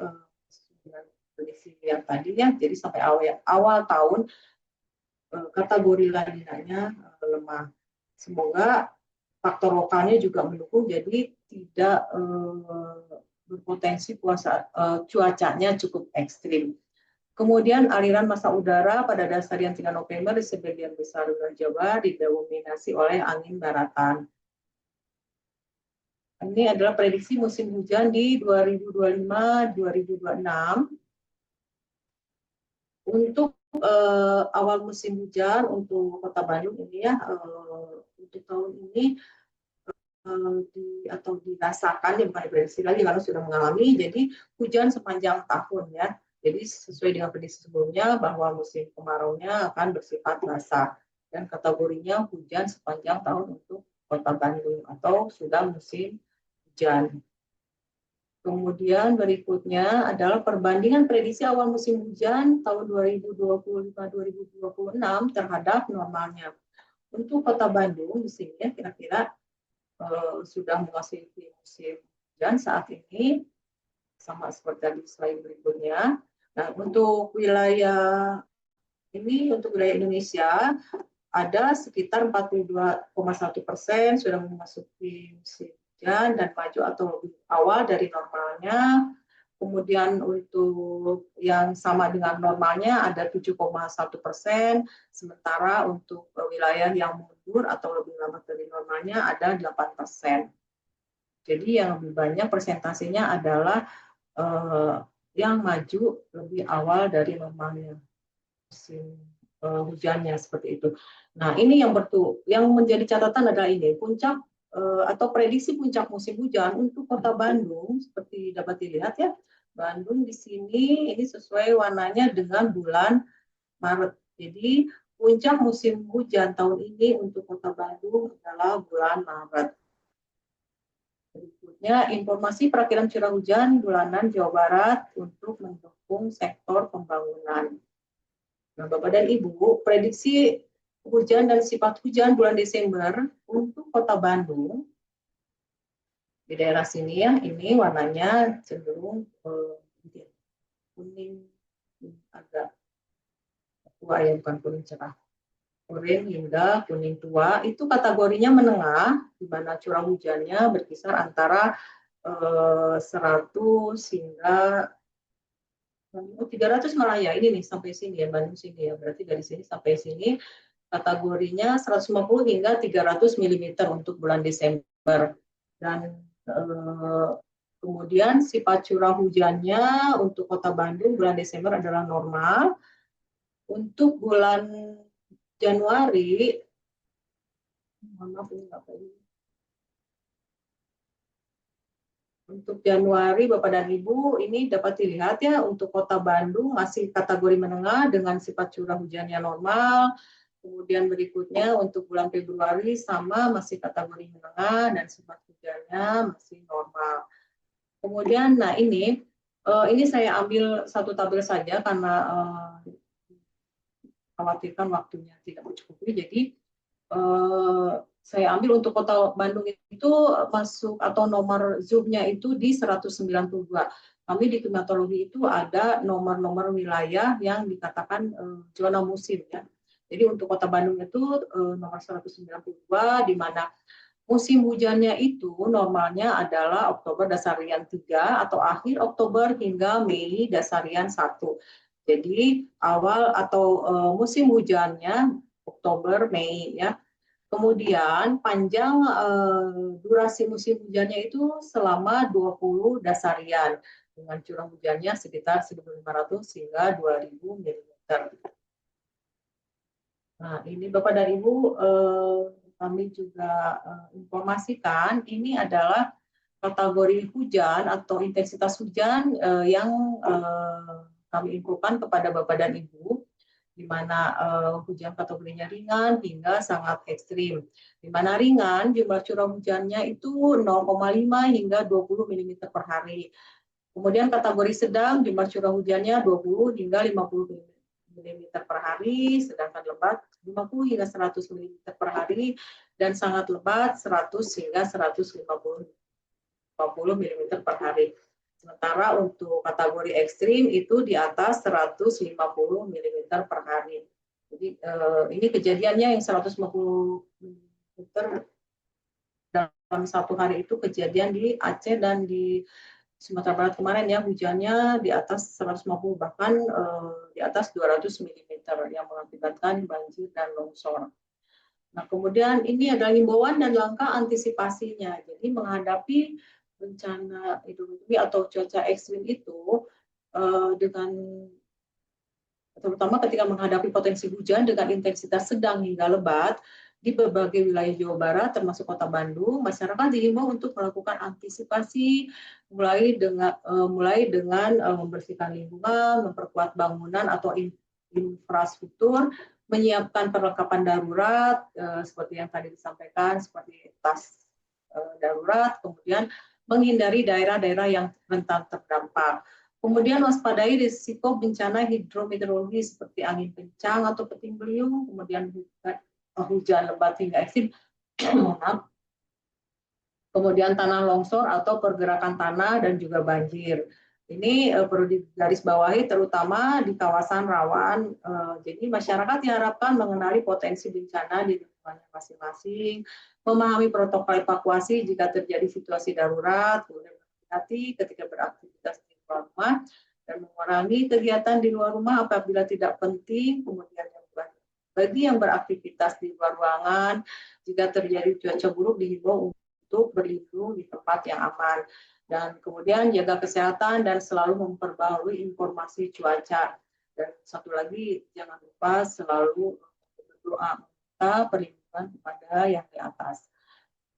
dengan prediksi yang tadi ya. Jadi sampai awal tahun kategori La Nina-nya lemah. Semoga faktor lokalnya juga mendukung, jadi tidak berpotensi cuacanya cukup ekstrim. Kemudian aliran massa udara pada dasarian 3 November di sebagian besar wilayah Jawa didominasi oleh angin baratan. Ini adalah prediksi musim hujan di 2025-2026. Untuk awal musim hujan untuk Kota Bandung ini ya, untuk tahun ini dirasakan, ya bukan diprediksi lagi karena sudah mengalami, jadi hujan sepanjang tahun ya. Jadi sesuai dengan prediksi sebelumnya bahwa musim kemaraunya akan bersifat basah dan kategorinya hujan sepanjang tahun untuk Kota Bandung atau sudah musim hujan. Kemudian berikutnya adalah perbandingan prediksi awal musim hujan tahun 2025-2026 terhadap normalnya. Untuk Kota Bandung di sini ya kira-kira sudah memasuki musim hujan saat ini, sama seperti tadi slide berikutnya. Nah, untuk wilayah ini, untuk wilayah Indonesia, ada sekitar 42,1% sudah memasuki musim hujan dan maju atau lebih awal dari normalnya. Kemudian untuk yang sama dengan normalnya ada 7,1%, sementara untuk wilayah yang mundur atau lebih lambat dari normalnya ada 8%. Jadi yang lebih banyak persentasenya adalah yang maju lebih awal dari normalnya musim hujannya seperti itu. Nah ini yang menjadi catatan adalah ini puncak atau prediksi puncak musim hujan untuk Kota Bandung seperti dapat dilihat ya. Bandung di sini ini sesuai warnanya dengan bulan Maret. Jadi puncak musim hujan tahun ini untuk Kota Bandung adalah bulan Maret. Berikutnya, informasi perakiraan curah hujan bulanan Jawa Barat untuk mendukung sektor pembangunan. Nah, Bapak dan Ibu, prediksi hujan dan sifat hujan bulan Desember untuk Kota Bandung di daerah sini ya, ini warnanya cenderung kuning agak tua ya, bukan kuning cerah. Oranye hingga kuning tua itu kategorinya menengah, di mana curah hujannya berkisar antara 100 hingga 300 malah ya, ini nih sampai sini ya, Bandung sini ya, berarti dari sini sampai sini kategorinya 150 hingga 300 mm untuk bulan Desember. Dan kemudian sifat curah hujannya untuk Kota Bandung bulan Desember adalah normal. Untuk bulan Januari, maaf ini nggak ini. Untuk Januari, Bapak dan Ibu, ini dapat dilihat ya, untuk Kota Bandung masih kategori menengah dengan sifat curah hujannya normal. Kemudian berikutnya untuk bulan Februari sama masih kategori menengah dan sifat hujannya masih normal. Kemudian, nah ini saya ambil satu tabel saja karena khawatirkan waktunya tidak mencukupi. Jadi saya ambil untuk Kota Bandung itu masuk atau nomor zoom-nya itu di 192. Kami di klimatologi itu ada nomor-nomor wilayah yang dikatakan zona musim ya. Jadi untuk Kota Bandung itu nomor 192, di mana musim hujannya itu normalnya adalah Oktober dasarian 3 atau akhir Oktober hingga Mei dasarian 1. Jadi awal atau musim hujannya Oktober, Mei ya. Kemudian panjang durasi musim hujannya itu selama 20 dasarian dengan curah hujannya sekitar 1.500 hingga 2.000 mm. Nah, ini Bapak dan Ibu kami juga informasikan, ini adalah kategori hujan atau intensitas hujan yang kami infokan kepada Bapak dan Ibu, di mana hujan kategorinya ringan hingga sangat ekstrim. Di mana ringan, jumlah curah hujannya itu 0,5 hingga 20 mm per hari. Kemudian kategori sedang, jumlah curah hujannya 20 hingga 50 mm per hari, sedangkan lebat 50 hingga 100 mm per hari, dan sangat lebat 100 hingga 150 mm per hari. Sementara untuk kategori ekstrim itu di atas 150 mm per hari. Jadi ini kejadiannya yang 150 mm dalam satu hari itu kejadian di Aceh dan di Sumatera Barat kemarin ya, hujannya di atas 150 bahkan di atas 200 mm yang mengakibatkan banjir dan longsor. Nah, kemudian ini adalah himbauan dan langkah antisipasinya. Jadi menghadapi bencana hidrometeorologi atau cuaca ekstrim itu dengan terutama ketika menghadapi potensi hujan dengan intensitas sedang hingga lebat di berbagai wilayah Jawa Barat termasuk Kota Bandung, masyarakat diimbau untuk melakukan antisipasi mulai dengan membersihkan lingkungan, memperkuat bangunan atau infrastruktur, menyiapkan perlengkapan darurat seperti yang tadi disampaikan seperti tas darurat, kemudian menghindari daerah-daerah yang rentan terdampak. Kemudian waspadai risiko bencana hidrometeorologi seperti angin kencang atau puting beliung, kemudian hujan lebat hingga ekstrim, kemudian tanah longsor atau pergerakan tanah dan juga banjir. Ini perlu digarisbawahi terutama di kawasan rawan. Jadi masyarakat diharapkan mengenali potensi bencana di lingkungannya masing-masing, memahami protokol evakuasi jika terjadi situasi darurat, kemudian berhati-hati ketika beraktivitas di luar rumah, dan mengurangi kegiatan di luar rumah apabila tidak penting. Kemudian bagi yang beraktivitas di luar ruangan, jika terjadi cuaca buruk dihimbau untuk berlindung di tempat yang aman. Dan kemudian jaga kesehatan dan selalu memperbarui informasi cuaca. Dan satu lagi, jangan lupa selalu berdoa minta perlindungan kepada yang di atas.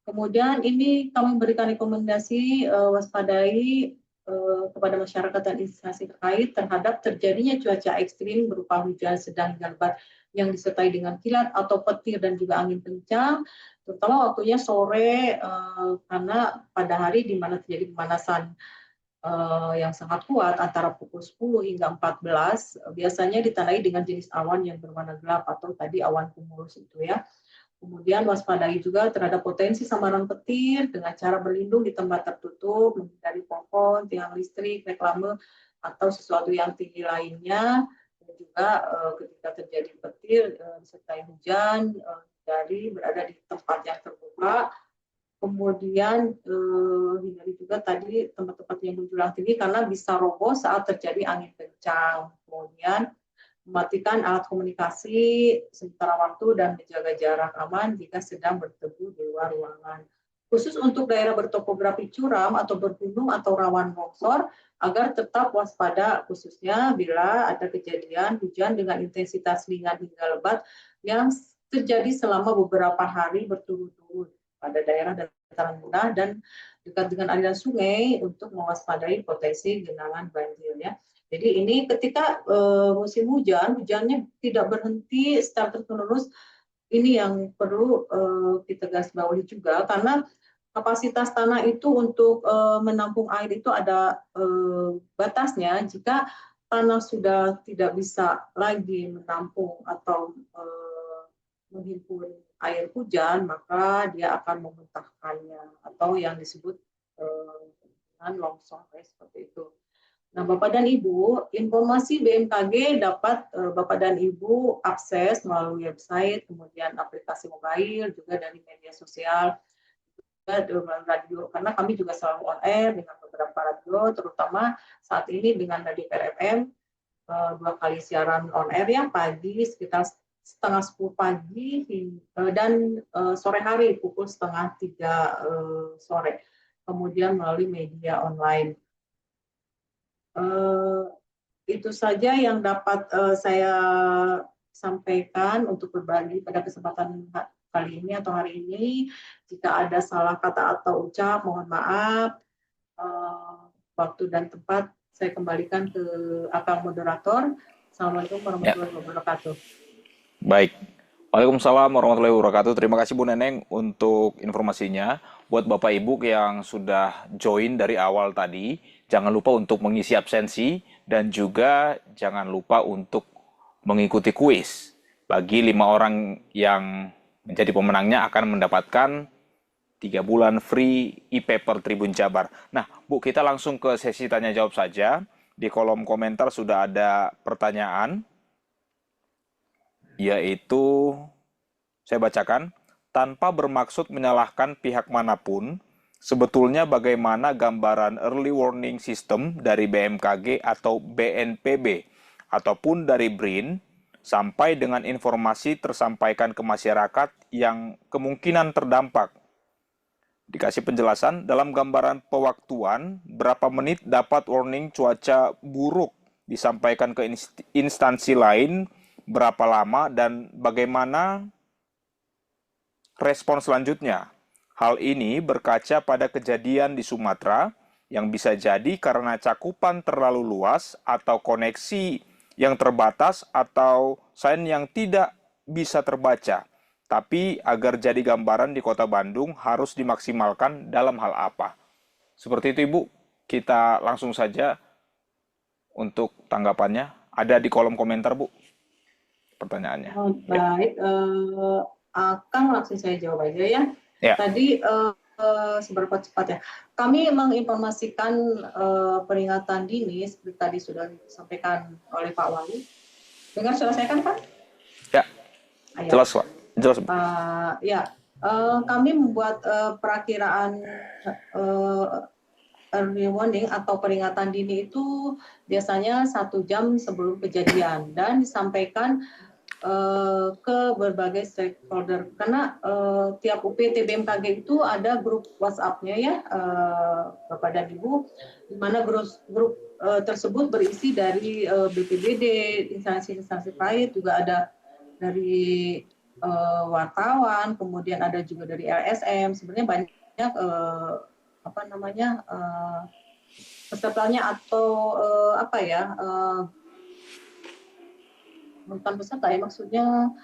Kemudian ini kami memberikan rekomendasi waspadai kepada masyarakat dan instansi terkait terhadap terjadinya cuaca ekstrim berupa hujan sedang hingga lebat yang disertai dengan kilat atau petir dan juga angin kencang, terutama waktunya sore karena pada hari di mana terjadi pemanasan yang sangat kuat antara pukul 10 hingga 14 biasanya ditandai dengan jenis awan yang berwarna gelap atau tadi awan cumulus itu ya. Kemudian waspadai juga terhadap potensi sambaran petir dengan cara berlindung di tempat tertutup, menghindari pohon, tiang listrik, reklame, atau sesuatu yang tinggi lainnya. Dan juga ketika terjadi petir disertai hujan, dari berada di tempat yang terbuka. Kemudian hindari juga tadi tempat-tempat yang berjulang tinggi karena bisa roboh saat terjadi angin kencang. Kemudian mematikan alat komunikasi sementara waktu dan menjaga jarak aman jika sedang berteduh di luar ruangan. Khusus untuk daerah bertopografi curam atau bergunung atau rawan longsor, agar tetap waspada khususnya bila ada kejadian hujan dengan intensitas ringan hingga lebat yang terjadi selama beberapa hari berturut-turut pada daerah dataran rendah dan dekat dengan aliran sungai untuk mewaspadai potensi genangan banjir ya. Jadi ini ketika musim hujan, hujannya tidak berhenti secara terus-menerus, ini yang perlu kita garisbawahi juga karena kapasitas tanah itu untuk menampung air itu ada batasnya. Jika tanah sudah tidak bisa lagi menampung atau menghimpun air hujan, maka dia akan memuntahkannya atau yang disebut dengan longsor seperti itu. Nah, Bapak dan Ibu, informasi BMKG dapat Bapak dan Ibu akses melalui website, kemudian aplikasi mobile, juga dari media sosial, juga dengan radio, karena kami juga selalu on air dengan beberapa radio, terutama saat ini dengan Radio RFM, 2 kali siaran on air ya, pagi sekitar setengah 10 pagi dan sore hari pukul setengah 3 sore. Kemudian melalui media online. Itu saja yang dapat saya sampaikan untuk berbagi pada kesempatan kali ini atau hari ini. Jika ada salah kata atau ucap, mohon maaf. Waktu dan tempat saya kembalikan ke akang moderator. Assalamualaikum Ya, warahmatullahi wabarakatuh. baik. Waalaikumsalam warahmatullahi wabarakatuh. Terima kasih Bu Neneng untuk informasinya. Buat Bapak Ibu yang sudah join dari awal tadi, jangan lupa untuk mengisi absensi dan juga jangan lupa untuk mengikuti kuis. Bagi 5 orang yang menjadi pemenangnya akan mendapatkan 3 bulan free e-paper Tribun Jabar. Nah, Bu, kita langsung ke sesi tanya jawab saja. Di kolom komentar sudah ada pertanyaan, yaitu saya bacakan, tanpa bermaksud menyalahkan pihak manapun, sebetulnya bagaimana gambaran early warning system dari BMKG atau BNPB ataupun dari BRIN sampai dengan informasi tersampaikan ke masyarakat yang kemungkinan terdampak. Dikasih penjelasan, dalam gambaran pewaktuan, berapa menit dapat warning cuaca buruk disampaikan ke instansi lain, berapa lama, dan bagaimana respon selanjutnya. Hal ini berkaca pada kejadian di Sumatera yang bisa jadi karena cakupan terlalu luas atau koneksi yang terbatas atau sign yang tidak bisa terbaca. Tapi agar jadi gambaran di Kota Bandung harus dimaksimalkan dalam hal apa? Seperti itu Ibu, kita langsung saja untuk tanggapannya. Ada di kolom komentar Bu, pertanyaannya. Baik, Akang langsung saya jawab aja ya. Ya. Tadi seberapa cepat ya? Kami menginformasikan peringatan dini seperti tadi sudah disampaikan oleh Pak Wali. Dengar suara saya kan Pak? Ya, Ayo. jelas Pak. Jelas. Kami membuat perakiraan early warning atau peringatan dini itu biasanya 1 jam sebelum kejadian dan disampaikan ke berbagai stakeholder karena tiap UPT BMKG itu ada grup WhatsApp-nya ya Bapak dan Ibu, di mana grup tersebut berisi dari BPBD, instansi-instansi terkait, juga ada dari wartawan, kemudian ada juga dari LSM. Sebenarnya banyak pesertanya atau bukan peserta ya, maksudnya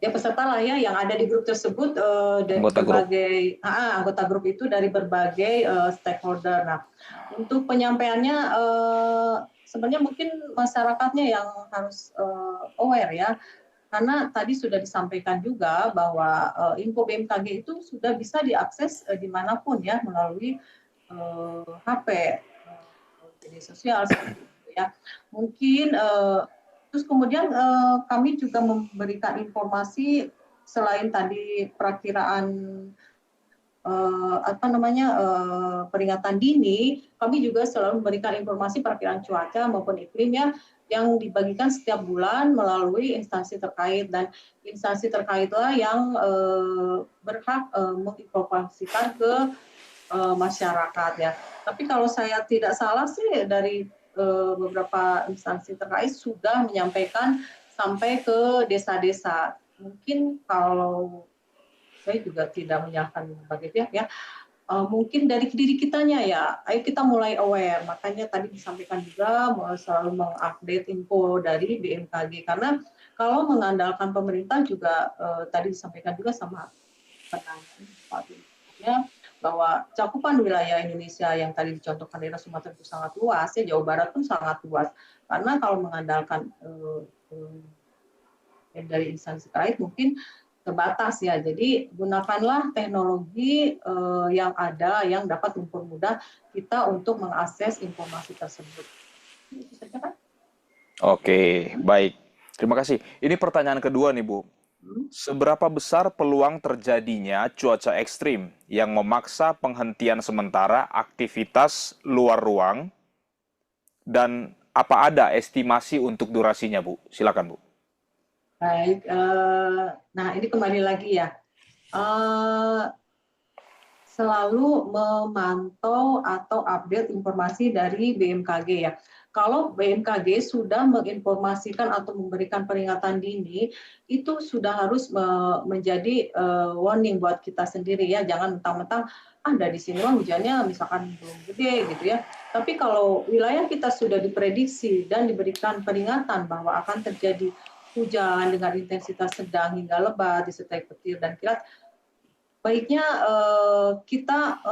ya peserta lah ya yang ada di grup tersebut dari berbagai anggota grup itu dari berbagai stakeholder. Nah, untuk penyampaiannya sebenarnya mungkin masyarakatnya yang harus aware ya. Karena tadi sudah disampaikan juga bahwa info BMKG itu sudah bisa diakses dimanapun ya melalui HP, media sosial seperti itu ya. Mungkin terus kemudian kami juga memberikan informasi selain tadi perakiraan peringatan dini, kami juga selalu memberikan informasi perakiraan cuaca maupun iklim ya, yang dibagikan setiap bulan melalui instansi terkait, dan instansi terkaitlah yang berhak menginformasikan ke masyarakat ya. Tapi kalau saya tidak salah sih dari beberapa instansi terkait sudah menyampaikan sampai ke desa-desa. Mungkin kalau saya juga tidak menyalahkan berbagai pihak ya. Mungkin dari diri kitanya ya, ayo kita mulai aware. Makanya tadi disampaikan juga selalu mengupdate info dari BMKG, karena kalau mengandalkan pemerintah juga tadi disampaikan juga sama penanya bahwa cakupan wilayah Indonesia yang tadi dicontohkan daerah Sumatera itu sangat luas ya, Jawa Barat pun sangat luas. Karena kalau mengandalkan dari instansi terkait mungkin terbatas ya. Jadi gunakanlah teknologi yang ada yang dapat mempermudah kita untuk mengakses informasi tersebut. Itu saja, Pak. Oke, baik. Terima kasih. Ini pertanyaan kedua nih, Bu. Seberapa besar peluang terjadinya cuaca ekstrim yang memaksa penghentian sementara aktivitas luar ruang, dan apa ada estimasi untuk durasinya, Bu? Silakan, Bu. Baik, nah ini kembali lagi ya, selalu memantau atau update informasi dari BMKG ya. kalau BMKG sudah menginformasikan atau memberikan peringatan dini, itu sudah harus menjadi warning buat kita sendiri ya. Jangan mentang-mentang dari sini mah hujannya misalkan belum gede gitu ya. Tapi kalau wilayah kita sudah diprediksi dan diberikan peringatan bahwa akan terjadi hujan dengan intensitas sedang hingga lebat disertai petir dan kilat, baiknya kita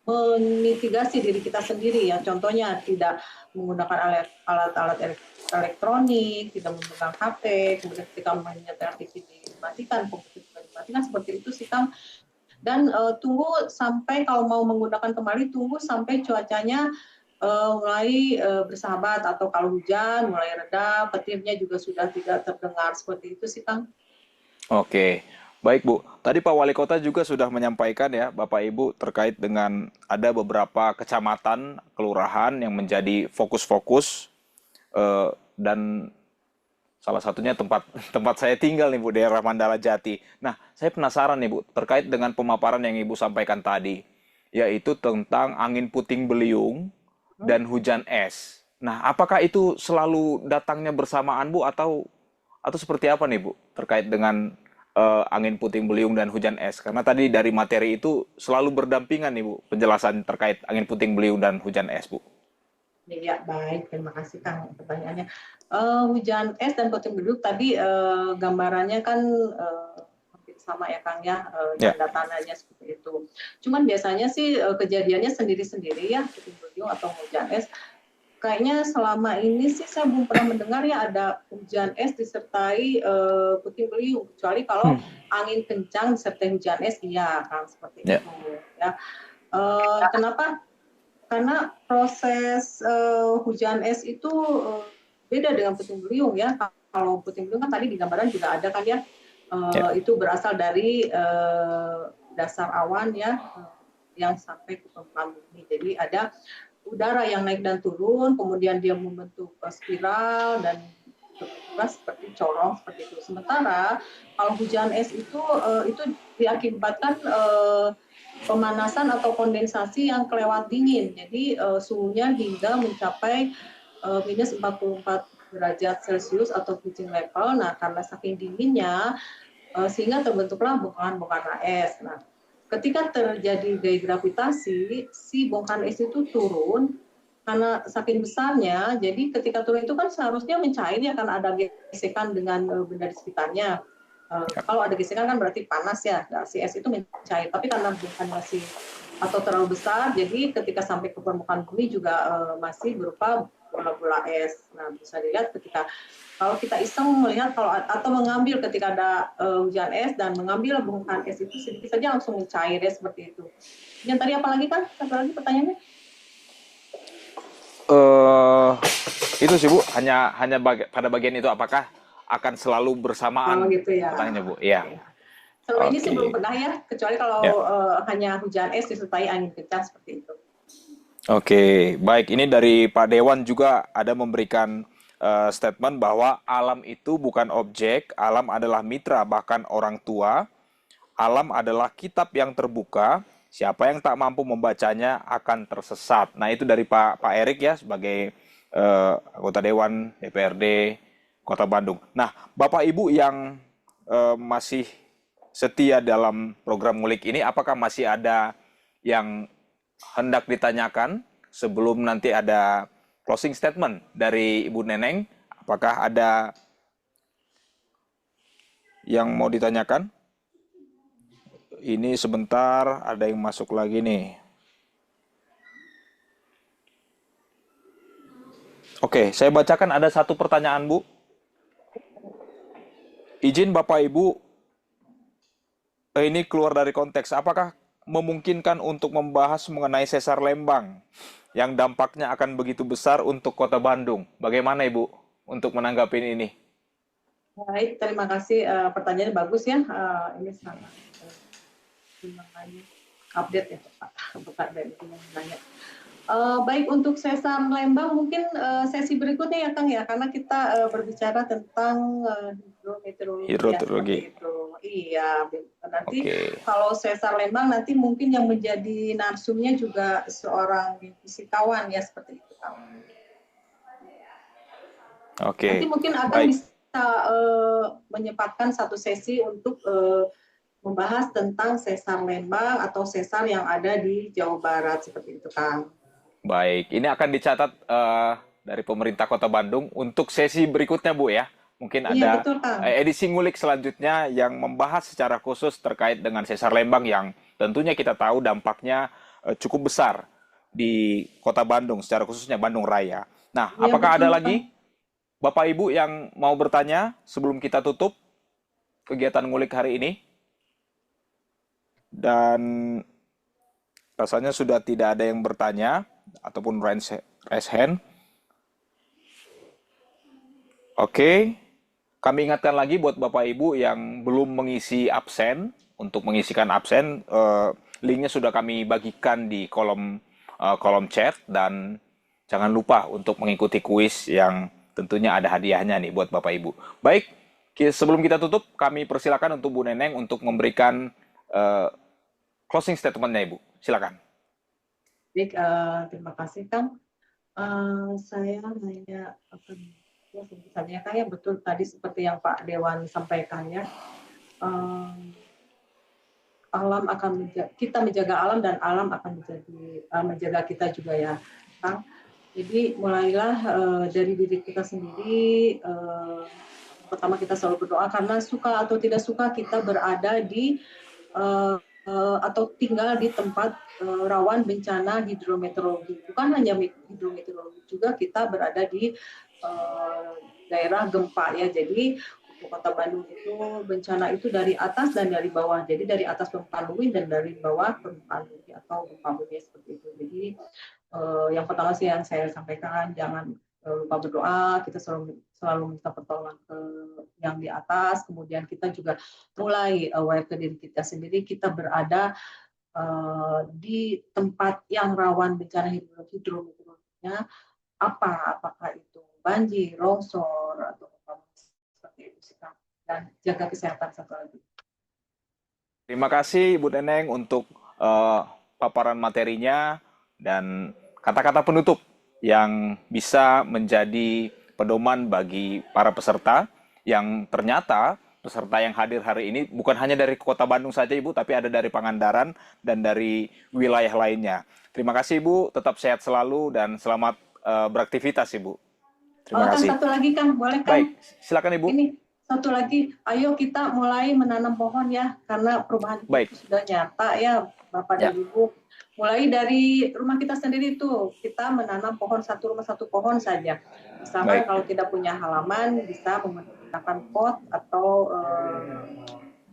memitigasi diri kita sendiri ya. Contohnya tidak menggunakan alat-alat elektronik, tidak memegang HP, kemudian ketika menyetel TV dimatikan, komputer juga dimatikan, seperti itu sih Kang. Dan tunggu sampai kalau mau menggunakan kembali, tunggu sampai cuacanya mulai bersahabat, atau kalau hujan mulai reda, petirnya juga sudah tidak terdengar, seperti itu sih Kang. Oke, baik Bu. Tadi Pak Wali Kota juga sudah menyampaikan ya, Bapak Ibu, terkait dengan ada beberapa kecamatan, kelurahan yang menjadi fokus-fokus dan salah satunya tempat saya tinggal nih Bu, daerah Mandala Jati. Nah, saya penasaran nih Bu, terkait dengan pemaparan yang Ibu sampaikan tadi, yaitu tentang angin puting beliung dan hujan es. Nah, apakah itu selalu datangnya bersamaan Bu, atau seperti apa nih Bu, terkait dengan angin puting beliung dan hujan es? Karena tadi dari materi itu selalu berdampingan nih Bu, penjelasan terkait angin puting beliung dan hujan es Bu. Ya, baik. Terima kasih Kang pertanyaannya. Hujan es dan puting beliung tadi gambarannya kan hampir sama ya Kang ya, tanda tandanya seperti itu. Cuman biasanya sih kejadiannya sendiri-sendiri ya, puting beliung atau hujan es. Kayaknya selama ini sih saya belum pernah mendengar ya ada hujan es disertai puting beliung, kecuali kalau angin kencang disertai hujan es, iya Kang, seperti itu ya. Kenapa? Karena proses hujan es itu beda dengan puting beliung ya. Kalau puting beliung kan tadi di gambaran juga ada kan ya, itu berasal dari dasar awan ya, yang sampai ke permukaan bumi. Jadi ada udara yang naik dan turun, kemudian dia membentuk spiral dan berbentuk seperti corong seperti itu. Sementara kalau hujan es itu diakibatkan pemanasan atau kondensasi yang kelewat dingin. Jadi suhunya hingga mencapai minus 44 derajat Celcius atau freezing level. Nah, karena saking dinginnya sehingga terbentuklah bongkahan-bongkahan es. Nah, ketika terjadi gaya gravitasi, si bongkahan es itu turun karena saking besarnya. Jadi ketika turun itu kan seharusnya mencair ya, karena ada gesekan dengan benda di sekitarnya. Kalau ada gesekan kan berarti panas ya, si es itu mencair. Tapi karena bukan masih atau terlalu besar, jadi ketika sampai ke permukaan bumi juga masih berupa bola-bola es. Nah, bisa dilihat ketika kalau kita iseng melihat atau mengambil ketika ada hujan es dan mengambil bongkahan es itu sedikit saja langsung mencair ya, seperti itu. Yang tadi apa lagi kan? Apa lagi pertanyaannya? Itu sih Bu, hanya pada bagian itu, apakah akan selalu bersamaan? Gitu ya. Pertanyaannya Bu, iya. Selama ini sih belum pernah ya, kecuali kalau hanya hujan es disertai angin kencang seperti itu. Oke, baik. Ini dari Pak Dewan juga ada memberikan statement bahwa alam itu bukan objek, alam adalah mitra, bahkan orang tua. Alam adalah kitab yang terbuka, siapa yang tak mampu membacanya akan tersesat. Nah, itu dari Pak Erik ya, sebagai anggota Dewan DPRD Kota Bandung. Nah, Bapak Ibu yang masih setia dalam program Ngulik ini, apakah masih ada yang hendak ditanyakan sebelum nanti ada closing statement dari Ibu Neneng? Apakah ada yang mau ditanyakan? Ini sebentar, ada yang masuk lagi nih. Oke, saya bacakan ada satu pertanyaan, Bu. Izin Bapak Ibu, ini keluar dari konteks. Apakah memungkinkan untuk membahas mengenai sesar Lembang yang dampaknya akan begitu besar untuk Kota Bandung? Bagaimana Ibu untuk menanggapi ini? Baik, terima kasih. Pertanyaannya bagus ya. Ini sangat update ya Pak dari yang nanya. Baik, untuk sesar Lembang mungkin sesi berikutnya ya Kang ya, karena kita berbicara tentang hidrometeorologi. Iya, nanti kalau sesar Lembang nanti mungkin yang menjadi narsumnya juga seorang fisikawan ya, seperti itu Kang. Nanti Oke, mungkin akan baik. bisa menyempatkan satu sesi untuk membahas tentang sesar Lembang atau sesar yang ada di Jawa Barat seperti itu, Kang. Baik, ini akan dicatat dari pemerintah Kota Bandung untuk sesi berikutnya, Bu ya. Mungkin Iya, ada betul, Kang. edisi ngulik selanjutnya yang membahas secara khusus terkait dengan sesar Lembang yang tentunya kita tahu dampaknya cukup besar di Kota Bandung, secara khususnya Bandung Raya. Nah, Iya, apakah betul, ada Kang. lagi Bapak Ibu yang mau bertanya sebelum kita tutup kegiatan ngulik hari ini? Dan rasanya sudah tidak ada yang bertanya ataupun raise hand. Oke, kami ingatkan lagi buat Bapak Ibu yang belum mengisi absen, untuk mengisikan absen, linknya sudah kami bagikan di kolom chat dan jangan lupa untuk mengikuti kuis yang tentunya ada hadiahnya nih buat Bapak Ibu. Baik, sebelum kita tutup, kami persilakan untuk Bu Neneng untuk memberikan closing statement-nya, Ibu. Silakan. Baik, terima kasih, Kang. Saya hanya akan misalnya Kang, ya betul tadi seperti yang Pak Dewan sampaikan ya. Alam akan kita menjaga alam dan alam akan menjaga kita juga ya, Kang. Jadi mulailah dari diri kita sendiri. Pertama kita selalu berdoa karena suka atau tidak suka kita berada di atau tinggal di tempat rawan bencana hidrometeorologi. Bukan hanya hidrometeorologi, juga kita berada di daerah gempa ya. Jadi untuk Kota Bandung itu bencana itu dari atas dan dari bawah. Jadi dari atas permukaan bumi dan dari bawah permukaan bumi atau gempa bumi seperti itu. Jadi yang pertama sih yang saya sampaikan, jangan lupa berdoa, kita selalu minta pertolongan ke yang di atas, kemudian kita juga mulai aware ke diri kita sendiri, kita berada di tempat yang rawan bencana hidrometeorologinya, apakah itu banjir, longsor, atau seperti itu sih, dan jaga kesehatan satu lagi. Terima kasih Ibu Neneng untuk paparan materinya dan kata-kata penutup yang bisa menjadi pedoman bagi para peserta yang ternyata peserta yang hadir hari ini bukan hanya dari Kota Bandung saja Ibu, tapi ada dari Pangandaran dan dari wilayah lainnya. Terima kasih Ibu, tetap sehat selalu dan selamat beraktivitas Ibu. Terima kasih. Satu lagi Kang, boleh Kang? Baik, silakan Ibu. Ini satu lagi, ayo kita mulai menanam pohon ya, karena perubahan itu sudah nyata ya Bapak dan Ibu. Mulai dari rumah kita sendiri tuh, kita menanam pohon satu rumah satu pohon saja. Misalkan kalau tidak punya halaman, bisa menggunakan pot atau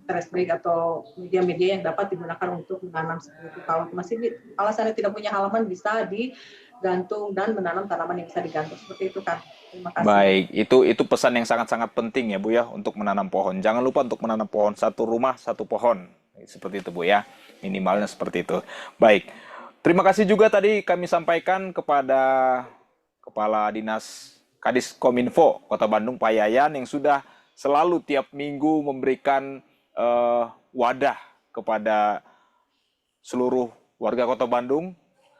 terrace bag atau media-media yang dapat digunakan untuk menanam seperti itu. Kalau masih alasannya tidak punya halaman, bisa digantung dan menanam tanaman yang bisa digantung seperti itu kan. Terima kasih. Baik, itu pesan yang sangat-sangat penting ya Bu ya untuk menanam pohon. Jangan lupa untuk menanam pohon, satu rumah satu pohon. Seperti itu Bu ya, minimalnya seperti itu. Baik, terima kasih juga tadi kami sampaikan kepada Kepala Dinas Kadis Kominfo Kota Bandung Pak Yayan yang sudah selalu tiap minggu memberikan wadah kepada seluruh warga Kota Bandung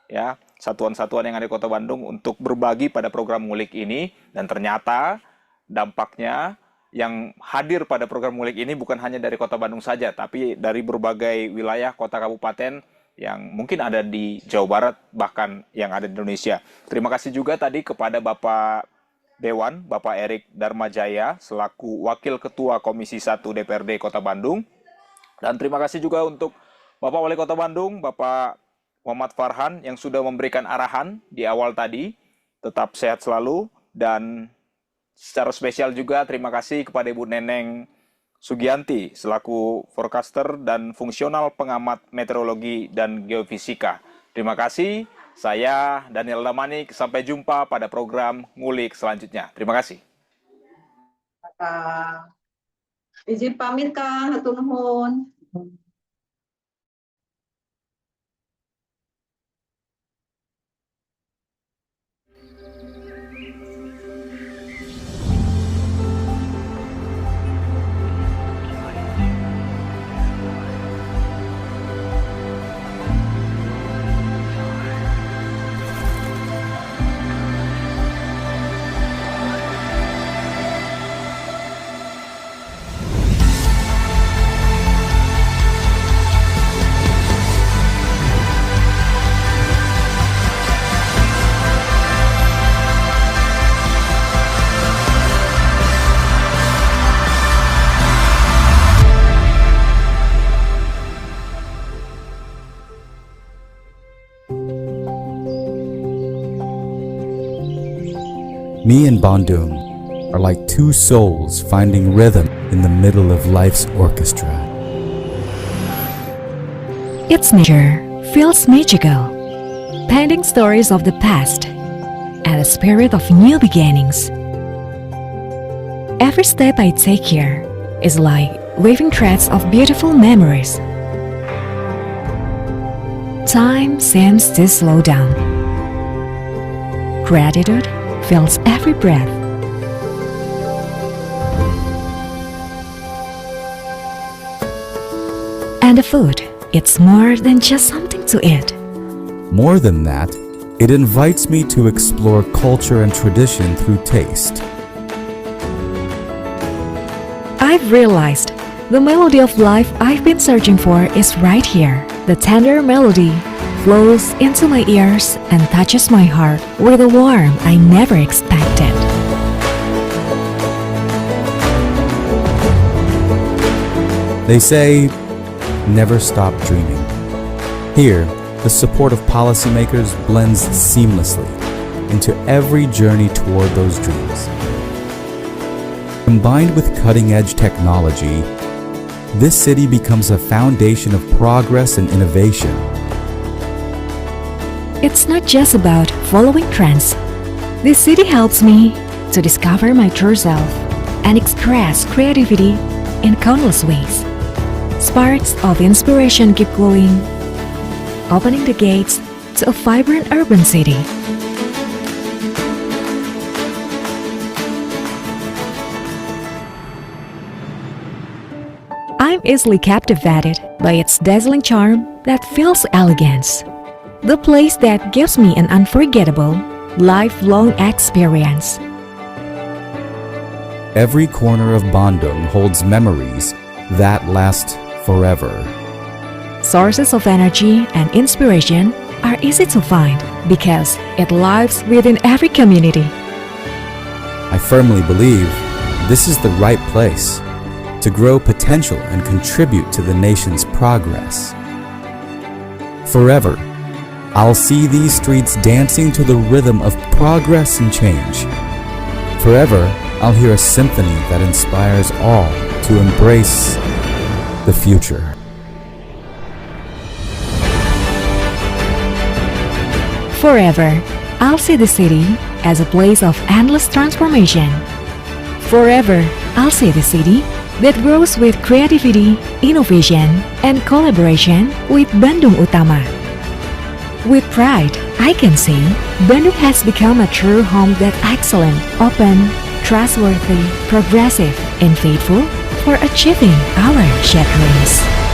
ya, satuan-satuan yang ada di Kota Bandung untuk berbagi pada program ngulik ini. Dan ternyata dampaknya yang hadir pada program ngulik ini bukan hanya dari Kota Bandung saja, tapi dari berbagai wilayah kota kabupaten yang mungkin ada di Jawa Barat, bahkan yang ada di Indonesia. Terima kasih juga tadi kepada Bapak Dewan, Bapak Erik Darmajaya, selaku Wakil Ketua Komisi 1 DPRD Kota Bandung. Dan terima kasih juga untuk Bapak Wali Kota Bandung, Bapak Muhammad Farhan, yang sudah memberikan arahan di awal tadi. Tetap sehat selalu, dan secara spesial juga terima kasih kepada Ibu Neneng Sugianti selaku forecaster dan fungsional pengamat meteorologi dan geofisika. Terima kasih. Saya Daniel Damanik, sampai jumpa pada program ngulik selanjutnya. Terima kasih. Izin pamit Kang, hatur nuhun. Me and Bandung are like two souls finding rhythm in the middle of life's orchestra. Its nature feels magical, painting stories of the past and the spirit of new beginnings. Every step I take here is like waving threads of beautiful memories. Time seems to slow down. Gratitude fills every breath. And the food, it's more than just something to eat. More than that, it invites me to explore culture and tradition through taste. I've realized the melody of life I've been searching for is right here. The tender melody flows into my ears and touches my heart with a warmth I never expected. They say, never stop dreaming. Here, the support of policymakers blends seamlessly into every journey toward those dreams. Combined with cutting-edge technology, this city becomes a foundation of progress and innovation. It's not just about following trends. This city helps me to discover my true self and express creativity in countless ways. Sparks of inspiration keep glowing, opening the gates to a vibrant urban city. I'm easily captivated by its dazzling charm that feels elegance. The place that gives me an unforgettable, lifelong experience. Every corner of Bandung holds memories that last forever. Sources of energy and inspiration are easy to find because it lives within every community. I firmly believe this is the right place to grow potential and contribute to the nation's progress. Forever, I'll see these streets dancing to the rhythm of progress and change. Forever, I'll hear a symphony that inspires all to embrace the future. Forever, I'll see the city as a place of endless transformation. Forever, I'll see the city that grows with creativity, innovation, and collaboration with Bandung Utama. With pride, I can say Bandung has become a true home that's excellent, open, trustworthy, progressive, and faithful for achieving our shared dreams.